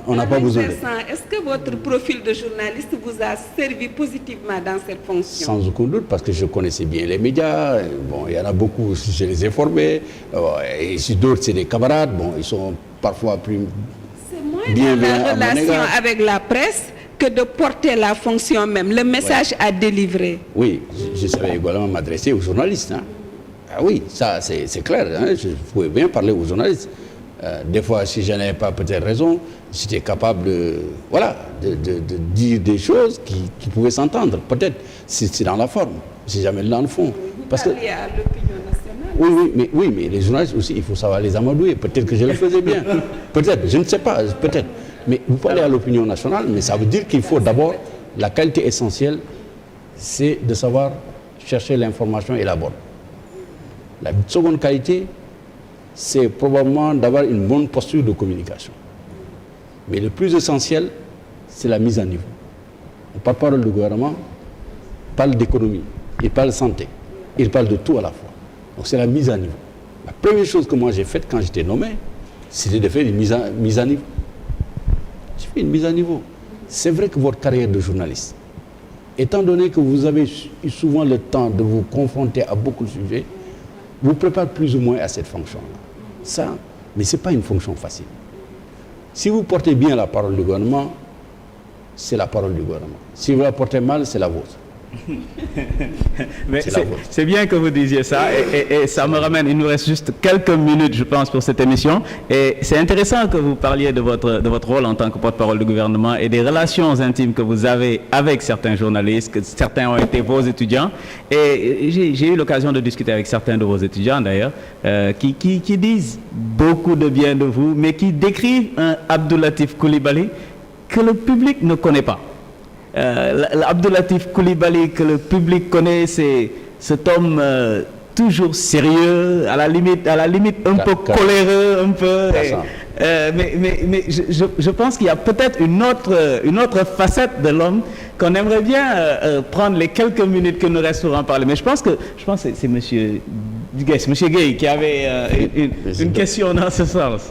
on n'a pas besoin de... Est-ce que votre profil de journaliste vous a servi positivement dans cette fonction? Sans aucun doute, parce que je connaissais bien les médias. Bon, il y en a beaucoup, je les ai formés. Et si d'autres, c'est des camarades. Bon, ils sont parfois plus... C'est moins dans la relation avec la presse que de porter la fonction même, le message à délivrer. Oui, je savais également m'adresser aux journalistes. Hein. Ah oui, ça c'est clair. Hein. Je pouvais bien parler aux journalistes. Des fois, si je n'avais pas peut-être raison, j'étais capable de dire des choses qui pouvaient s'entendre. Peut-être, c'est dans la forme, c'est jamais dans le fond. Vous parlez à l'opinion nationale. Oui, mais les journalistes aussi, il faut savoir les amadouer. Peut-être que je le faisais bien. Peut-être, je ne sais pas, peut-être. Mais vous parlez à l'opinion nationale, mais ça veut dire qu'il faut d'abord, la qualité essentielle, c'est de savoir chercher l'information et la bonne. La seconde qualité, c'est probablement d'avoir une bonne posture de communication. Mais le plus essentiel, c'est la mise à niveau. On parle pas du gouvernement, on parle d'économie, il parle de santé, il parle de tout à la fois. Donc c'est la mise à niveau. La première chose que moi j'ai faite quand j'étais nommé, c'était de faire une mise à niveau. J'ai fait une mise à niveau. C'est vrai que votre carrière de journaliste, étant donné que vous avez eu souvent le temps de vous confronter à beaucoup de sujets, vous prépare plus ou moins à cette fonction-là. Ça, mais ce n'est pas une fonction facile. Si vous portez bien la parole du gouvernement, c'est la parole du gouvernement. Si vous la portez mal, c'est la vôtre. Mais c'est bien que vous disiez ça et ça me ramène, il nous reste juste quelques minutes je pense pour cette émission et c'est intéressant que vous parliez de votre rôle en tant que porte-parole du gouvernement et des relations intimes que vous avez avec certains journalistes, que certains ont été vos étudiants et j'ai eu l'occasion de discuter avec certains de vos étudiants d'ailleurs qui disent beaucoup de bien de vous mais qui décrivent un Abdoulatif Coulibaly que le public ne connaît pas. Abdoulatif Coulibaly que le public connaît, c'est cet homme toujours sérieux, à la limite un peu coléreux, un peu. Mais je pense qu'il y a peut-être une autre facette de l'homme qu'on aimerait bien prendre les quelques minutes que nous resterons à parler. Mais je pense que c'est Monsieur Gueye qui avait une question dans ce sens.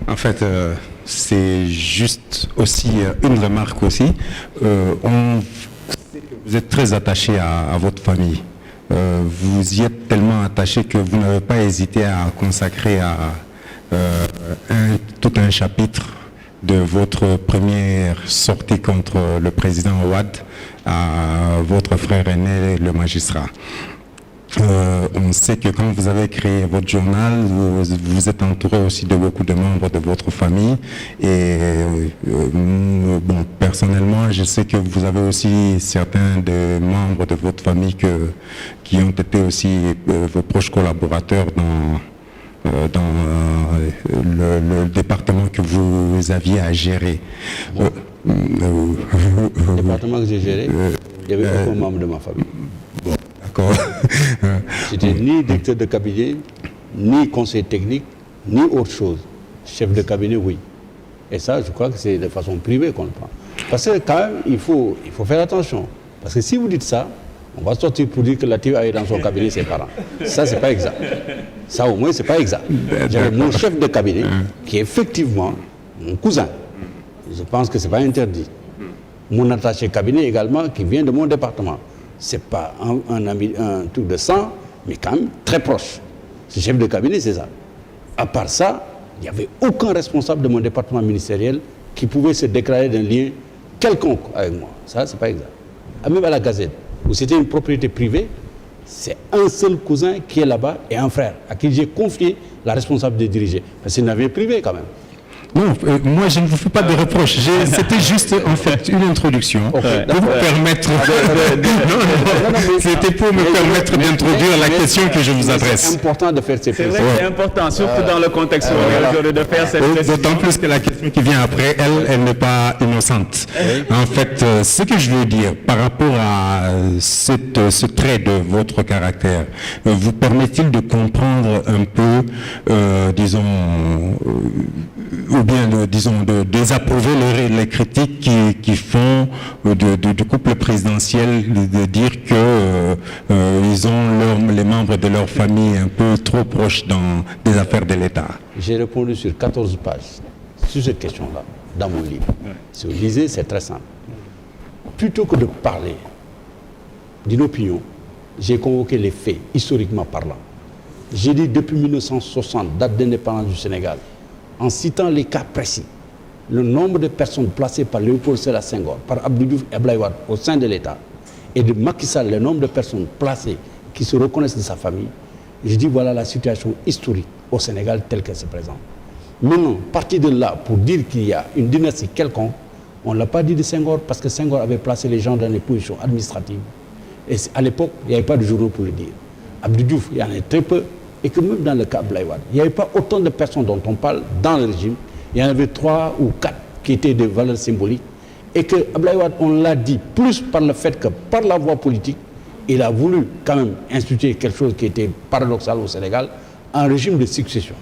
En fait, c'est juste aussi une remarque aussi. Vous êtes très attaché à votre famille. Vous y êtes tellement attaché que vous n'avez pas hésité à consacrer tout un chapitre de votre première sortie contre le président Wade à votre frère aîné, le magistrat. On sait que quand vous avez créé votre journal, vous êtes entouré aussi de beaucoup de membres de votre famille. Et bon, personnellement, je sais que vous avez aussi certains des membres de votre famille qui ont été aussi vos proches collaborateurs dans le département que vous aviez à gérer. Le département que j'ai géré, il y avait aucun membre de ma famille. Bon, d'accord. J'étais ni directeur de cabinet, ni conseiller technique, ni autre chose. Chef de cabinet, oui. Et ça, je crois que c'est de façon privée qu'on le prend. Parce que quand même, il faut faire attention. Parce que si vous dites ça, on va sortir pour dire que la TV a eu dans son cabinet ses parents. Ça, c'est pas exact. Ça, au moins, c'est pas exact. J'avais mon chef de cabinet, qui est effectivement mon cousin. Je pense que c'est pas interdit. Mon attaché cabinet également, qui vient de mon département. C'est pas un truc de sang, mais quand même très proche. Ce chef de cabinet, c'est ça. À part ça, il n'y avait aucun responsable de mon département ministériel qui pouvait se déclarer d'un lien quelconque avec moi. Ça, c'est pas exact. Même à la Gazette, où c'était une propriété privée, c'est un seul cousin qui est là-bas et un frère à qui j'ai confié la responsabilité de diriger. Parce que c'est une navire privée quand même. Non, moi je ne vous fais pas de reproches. C'était juste en fait une introduction pour vous permettre. C'était pour me permettre d'introduire la question que je vous adresse. C'est important de faire ces C'est vrai que c'est important, surtout dans le contexte aujourd'hui, de faire cette précision. D'autant plus que la question qui vient après, elle n'est pas innocente. En fait, ce que je veux dire par rapport à ce trait de votre caractère, vous permet-il de comprendre un peu, disons, ou bien, disons, de désapprouver les critiques qui font du couple présidentiel, de dire que ils ont les membres de leur famille un peu trop proches dans des affaires de l'État? J'ai répondu sur 14 pages sur cette question-là, dans mon livre. Si vous lisez, c'est très simple. Plutôt que de parler d'une opinion, j'ai convoqué les faits, historiquement parlant. J'ai dit depuis 1960, date d'indépendance du Sénégal, en citant les cas précis, le nombre de personnes placées par Léopold Sédar Senghor, par Abdou Diouf et Abdoulaye Wade au sein de l'État, et de Macky Sall, le nombre de personnes placées qui se reconnaissent de sa famille, je dis voilà la situation historique au Sénégal telle qu'elle se présente. Maintenant, partir de là pour dire qu'il y a une dynastie quelconque, on ne l'a pas dit de Senghor parce que Senghor avait placé les gens dans des positions administratives. Et à l'époque, il n'y avait pas de journaux pour le dire. Abdou Diouf, il y en a très peu. Et que même dans le cas Abdoulaye Wade, il n'y avait pas autant de personnes dont on parle dans le régime. Il y en avait 3 ou 4 qui étaient de valeurs symboliques. Et que Abdoulaye Wade, on l'a dit plus par le fait que par la voie politique, il a voulu quand même instituer quelque chose qui était paradoxal au Sénégal, un régime de succession.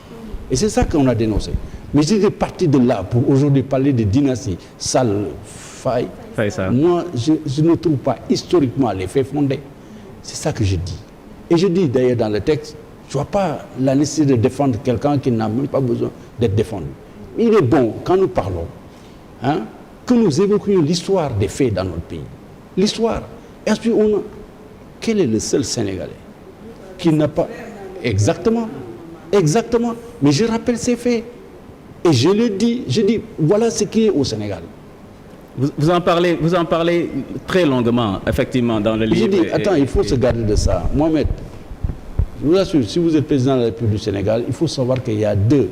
Et c'est ça qu'on a dénoncé. Mais j'étais parti de là pour aujourd'hui parler de dynastie Sall, Faye. Moi, je ne trouve pas historiquement les faits fondés. C'est ça que je dis. Et je dis d'ailleurs dans le texte, je ne vois pas la nécessité de défendre quelqu'un qui n'a même pas besoin d'être défendu. Il est bon, quand nous parlons, que nous évoquions l'histoire des faits dans notre pays. L'histoire. Et puis, quel est le seul Sénégalais qui n'a pas... Exactement. Exactement. Mais je rappelle ces faits. Et je le dis, je dis, voilà ce qui est au Sénégal. Vous en parlez très longuement, effectivement, dans le livre. Je dis, attends, il faut se garder de ça. Mohamed, je vous assure, si vous êtes président de la République du Sénégal, il faut savoir qu'il y a deux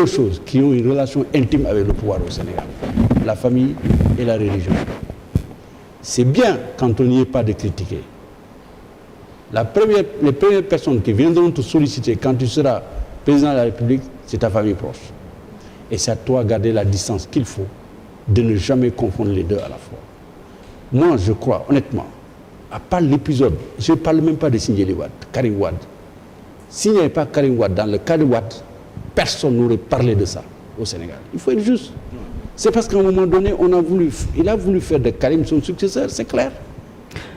choses qui ont une relation intime avec le pouvoir au Sénégal. La famille et la religion. C'est bien quand on n'y est pas de critiquer. Les premières personnes qui viendront te solliciter quand tu seras président de la République, c'est ta famille proche. Et c'est à toi de garder la distance qu'il faut, de ne jamais confondre les deux à la fois. Moi, je crois, honnêtement, à part l'épisode, je ne parle même pas de Sindiély Wade, Karim Wade. S'il n'y avait pas Karim Wade dans le cas de Wade, personne n'aurait parlé de ça au Sénégal. Il faut être juste. C'est parce qu'à un moment donné, il a voulu faire de Karim son successeur, c'est clair.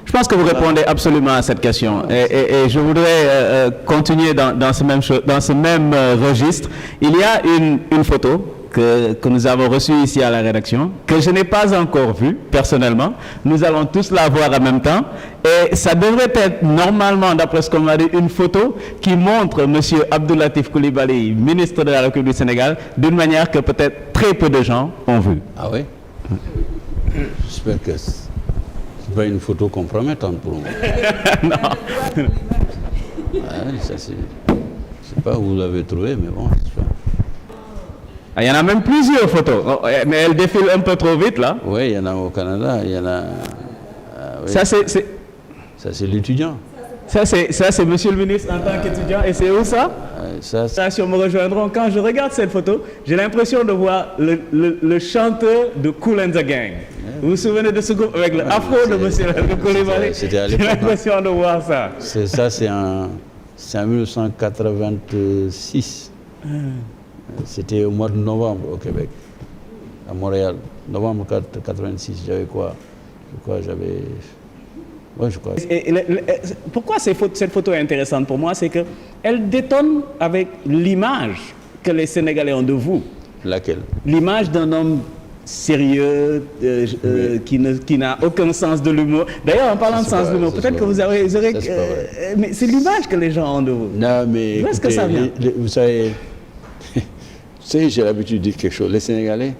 Je pense que vous répondez absolument à cette question. Et je voudrais continuer dans ce même registre. Il y a une photo que nous avons reçue ici à la rédaction, que je n'ai pas encore vue personnellement. Nous allons tous la voir en même temps. Et ça devrait être normalement, d'après ce qu'on m'a dit, une photo qui montre M. Abdou Latif Coulibaly, ministre de la République du Sénégal, d'une manière que peut-être très peu de gens ont vue. Ah oui? J'espère que c'est pas une photo compromettante pour moi. Non. Ça, c'est... Je ne sais pas où vous l'avez trouvé, mais bon, c'est pas... Il y en a même plusieurs photos, mais elles défilent un peu trop vite là. Oui, il y en a au Canada, il y en a... oui. Ça c'est l'étudiant. Ça c'est monsieur le ministre en tant qu'étudiant. Et c'est où ça? Ça, si on me rejoindront. Quand je regarde cette photo, j'ai l'impression de voir le chanteur de Kool and the Gang. Vous vous souvenez de ce groupe avec le afro de monsieur Coulibaly? C'était à J'ai l'époque. l'impression de voir ça. C'est en 1986. C'était au mois de novembre au Québec, à Montréal. Novembre 86, j'avais quoi? Je crois. Pourquoi cette photo est intéressante pour moi? C'est qu'elle détonne avec l'image que les Sénégalais ont de vous. Laquelle? L'image d'un homme sérieux, qui n'a aucun sens de l'humour. D'ailleurs, en parlant de sens de l'humour, peut-être que vous aurez... mais c'est l'image que les gens ont de vous. Non, mais où est-ce que ça vient? Vous savez, j'ai l'habitude de dire quelque chose. Les Sénégalais,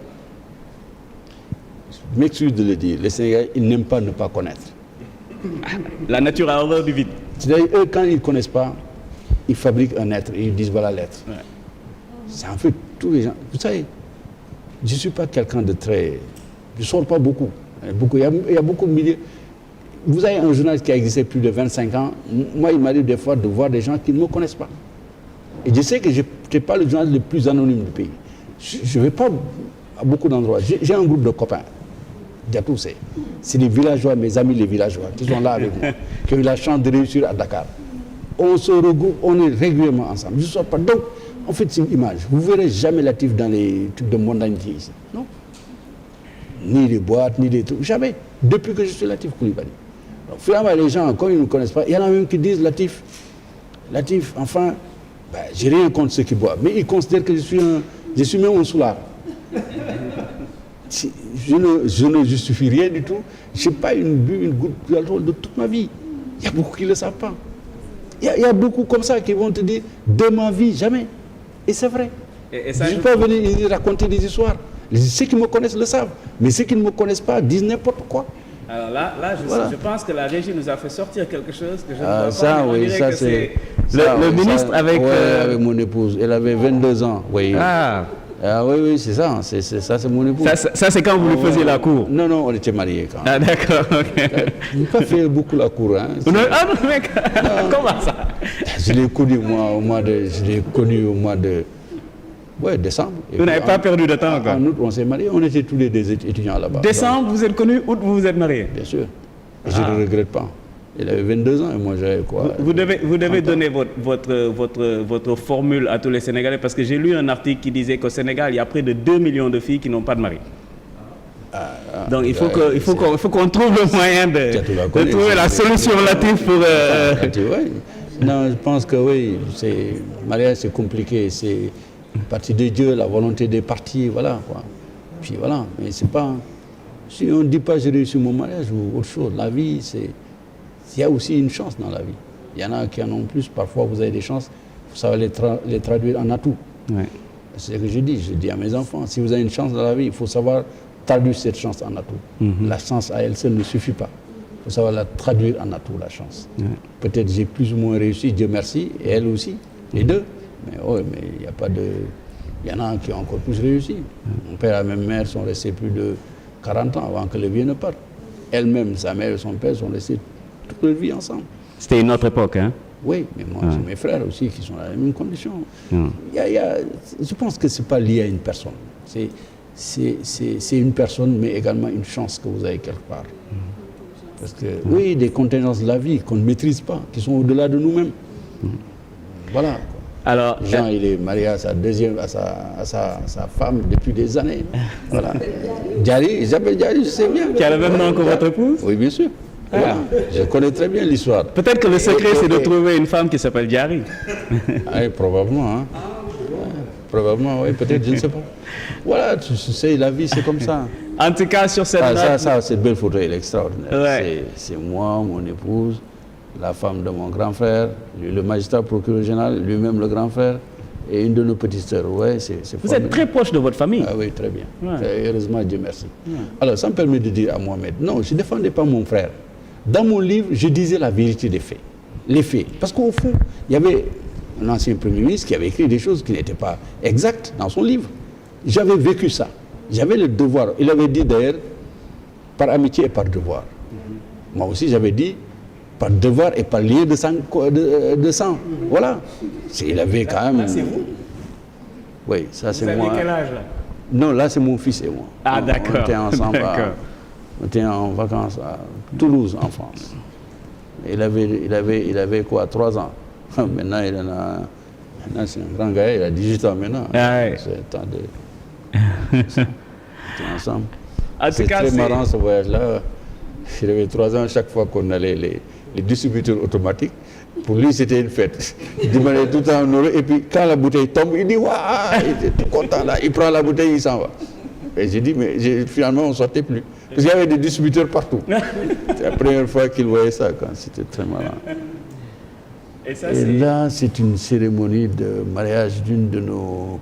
je m'excuse de le dire, les Sénégalais, ils n'aiment pas ne pas connaître. La nature a horreur du vide. C'est-à-dire, eux, quand ils ne connaissent pas, ils fabriquent un être et ils disent voilà l'être. Ouais. C'est en fait tous les gens. Vous savez, je ne suis pas quelqu'un de très... Je ne sors pas beaucoup. Il y a beaucoup de milliers. Vous avez un journaliste qui a existé plus de 25 ans. Moi, il m'arrive des fois de voir des gens qui ne me connaissent pas. Et je sais que je n'ai pas le journaliste le plus anonyme du pays. Je ne vais pas à beaucoup d'endroits. J'ai un groupe de copains. Diatou, c'est les villageois, mes amis les villageois, qui sont là avec moi, qui ont eu la chance de réussir à Dakar. On se regroupe, on est régulièrement ensemble. Je ne sors pas. Donc, en fait, c'est une image. Vous ne verrez jamais Latif dans les trucs de mondanité ici. Non. Ni les boîtes, ni les trucs. Jamais. Depuis que je suis Latif Coulibaly. Donc, finalement, les gens, quand ils ne me connaissent pas, il y en a même qui disent Latif, enfin, j'ai rien contre ceux qui boivent. Mais ils considèrent que je suis même un soulard. Je ne justifie rien du tout. Je n'ai pas bu une goutte d'alcool de toute ma vie. Il y a beaucoup qui ne le savent pas. Il y a beaucoup comme ça qui vont te dire de ma vie, jamais. Et c'est vrai. Je ne suis pas venu ici raconter des histoires. Ceux qui me connaissent le savent. Mais ceux qui ne me connaissent pas disent n'importe quoi. Alors là je pense que la régie nous a fait sortir quelque chose que je ne vois ça, pas. Oui, ça c'est... Le ministre avec... Oui, avec mon épouse. Elle avait 22 ans. Oui. Oui, c'est ça. Ça, c'est mon épouse. Ça c'est quand vous lui faisiez la cour? Non, on était mariés quand même. Ah, d'accord, ok. Je n'ai pas fait beaucoup la cour. Hein. Non, mec, comment ça? Je l'ai connu, au mois de décembre. Vous n'avez pas perdu de temps encore? En août, on s'est mariés. On était tous les deux étudiants là-bas. Décembre, vous êtes connus, août, vous vous êtes mariés? Bien sûr. Et je ne regrette pas. Il avait 22 ans et moi j'avais quoi? Vous devez donner votre formule à tous les Sénégalais, parce que j'ai lu un article qui disait qu'au Sénégal, il y a près de 2 millions de filles qui n'ont pas de mari. Donc il faut qu'on trouve le moyen de trouver la solution Latif pour... Non, je pense que oui, le mariage c'est compliqué, c'est partie de Dieu, la volonté des partis, voilà quoi. Puis voilà, mais c'est pas... Si on ne dit pas j'ai réussi mon mariage ou autre chose, la vie c'est... Il y a aussi une chance dans la vie. Il y en a qui en ont plus. Parfois, vous avez des chances. Il faut savoir les traduire en atout. Ouais. C'est ce que je dis à mes enfants. Si vous avez une chance dans la vie, il faut savoir traduire cette chance en atout. La chance à elle seule ne suffit pas. Il faut savoir la traduire en atout, la chance. Peut-être j'ai plus ou moins réussi, Dieu merci, et elle aussi, les deux. Mais il n'y a pas de... Il y en a qui ont encore plus réussi. Mon père et ma mère sont restés plus de 40 ans avant que le vieux ne parte. Elle-même, sa mère et son père sont restés toute leur vie ensemble. C'était une autre époque, hein? Oui, mais moi, j'ai mes frères aussi qui sont dans les mêmes conditions. Je pense que ce n'est pas lié à une personne. C'est une personne, mais également une chance que vous avez quelque part. Parce que, oui, des contingences de la vie qu'on ne maîtrise pas, qui sont au-delà de nous-mêmes. Voilà. Alors, Jean, il est marié à sa femme depuis des années. Voilà. Diary, il s'appelle Diary, je sais bien. Qui a le même nom que votre épouse? Oui, bien sûr. Voilà. Je connais très bien l'histoire. Peut-être que le secret, c'est de trouver une femme qui s'appelle Diary. Oui, probablement. Hein. Probablement, oui, peut-être, je ne sais pas. Voilà, tu sais, la vie, c'est comme ça. En tout cas, sur cette note... Cette belle photo, elle est extraordinaire. Ouais. C'est moi, mon épouse, la femme de mon grand frère, le magistrat procureur général, lui-même le grand frère, et une de nos petites sœurs. Ouais, Vous êtes très proche de votre famille. Ah oui, très bien. Ouais. Heureusement, Dieu merci. Ouais. Alors, ça me permet de dire à Mohamed, non, je ne défendais pas mon frère. Dans mon livre, je disais la vérité des faits. Les faits. Parce qu'au fond, il y avait un ancien Premier ministre qui avait écrit des choses qui n'étaient pas exactes dans son livre. J'avais vécu ça. J'avais le devoir. Il avait dit d'ailleurs, par amitié et par devoir. Moi aussi, j'avais dit, par devoir et par lien de sang. Voilà. Il avait quand même... Là, c'est vous? Oui, ça c'est moi. Vous avez quel âge là? Non, là c'est mon fils et moi. Ah d'accord. On était ensemble, on était en vacances à Toulouse, en France. Il avait quoi, 3 ans. Maintenant, maintenant c'est un grand gars, il a 18 ans maintenant. Ah ouais. C'est le temps de... On était ensemble. C'est très marrant ce voyage-là. Il avait 3 ans, chaque fois qu'on allait les distributeurs automatiques, pour lui c'était une fête. Il demandait tout le temps en euros, et puis quand la bouteille tombe, il dit waouh, il était tout content là, il prend la bouteille, il s'en va. Et j'ai dit, mais finalement on ne sortait plus. Parce qu'il y avait des distributeurs partout. C'est la première fois qu'il voyait ça, c'était très marrant. Et là, c'est une cérémonie de mariage d'une de nos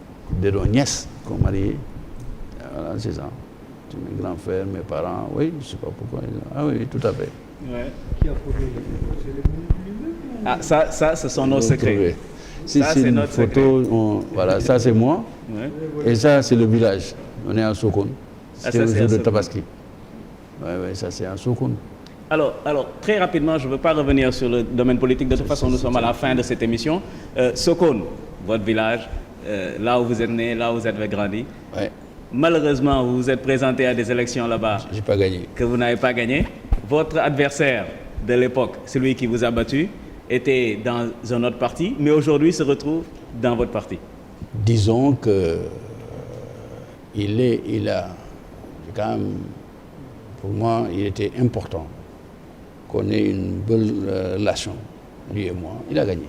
nièces qu'on mariait. Voilà, c'est ça. Mes grands frères, mes parents, oui, je ne sais pas pourquoi. Ah oui, tout à fait. Ouais. Qui a posé ça, ce sont nos secrets. C'est une photo, voilà, ça c'est moi. Ouais. Et ça c'est le village. On est en Sokone. C'était le jour de Tabaski. Oui, ça c'est en Sokone. Alors, très rapidement, je ne veux pas revenir sur le domaine politique. De toute façon, nous sommes à la fin de cette émission. Sokone, votre village, là où vous êtes né, là où vous êtes grandi. Ouais. Malheureusement, vous vous êtes présenté à des élections là-bas. J'ai pas gagné. Que vous n'avez pas gagné. Votre adversaire de l'époque, celui qui vous a battu, était dans un autre parti, mais aujourd'hui se retrouve dans votre parti. Disons que il a quand même, pour moi, il était important qu'on ait une bonne relation, lui et moi. Il a gagné.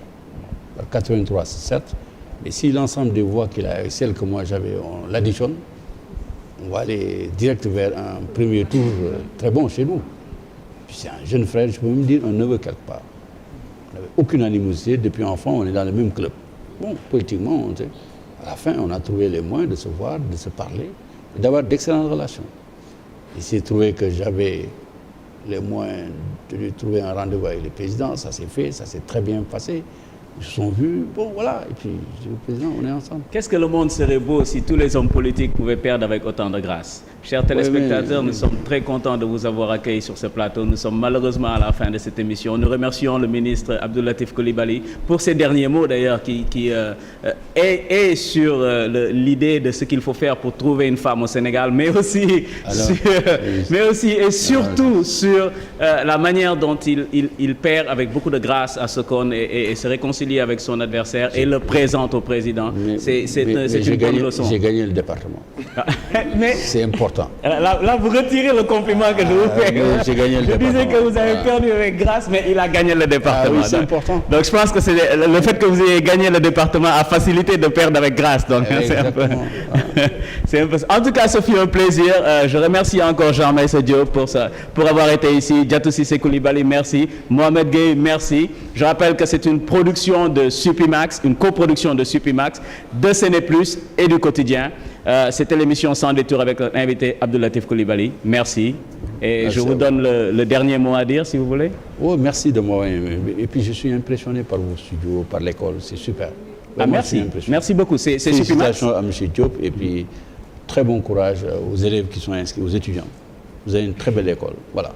Par 83, certes, mais si l'ensemble des voix qu'il a, celles que moi j'avais, on l'additionne, on va aller direct vers un premier tour très bon chez nous. Puis c'est un jeune frère, je peux même dire un neveu quelque part. On n'avait aucune animosité, depuis enfant, on est dans le même club. Bon, politiquement, à la fin, on a trouvé les moyens de se voir, de se parler, d'avoir d'excellentes relations. Il s'est trouvé que j'avais les moyens de lui trouver un rendez-vous avec le président, ça s'est fait, ça s'est très bien passé. Ils se sont vus, bon voilà, et puis je dis au président, on est ensemble. Qu'est-ce que le monde serait beau si tous les hommes politiques pouvaient perdre avec autant de grâce? Chers téléspectateurs, nous sommes très contents de vous avoir accueillis sur ce plateau. Nous sommes malheureusement à la fin de cette émission. Nous remercions le ministre Abdou Latif Coulibaly pour ses derniers mots d'ailleurs qui est sur l'idée de ce qu'il faut faire pour trouver une femme au Sénégal, mais aussi, et surtout sur la manière dont il perd avec beaucoup de grâce à Sokone et se réconcilie avec son adversaire et le présente au président. C'est une bonne leçon. J'ai gagné le département. C'est important. Là, vous retirez le compliment que je vous fais. J'ai gagné le département. Je disais que vous avez perdu avec grâce, mais il a gagné le département. Oui, c'est important. Donc je pense que c'est le fait que vous ayez gagné le département a facilité de perdre avec grâce. Donc c'est un peu... En tout cas, ce fut un plaisir. Je remercie encore Jean-Maïssa Diop pour avoir été ici. Diatou Cissé Coulibaly, merci. Mohamed Gueye, merci. Je rappelle que c'est une production de Supimax, une coproduction de Supimax, de Séné Plus et du Quotidien. C'était l'émission Sans détour avec l'invité Abdou Latif Coulibaly. Merci. Et merci, je vous donne le dernier mot à dire, si vous voulez. Oh, merci de moi. Et puis, je suis impressionné par vos studios, par l'école. C'est super. Merci. Merci beaucoup. C'est Supimax. Félicitations à M. Diop. Et puis, très bon courage aux élèves qui sont inscrits, aux étudiants. Vous avez une très belle école. Voilà.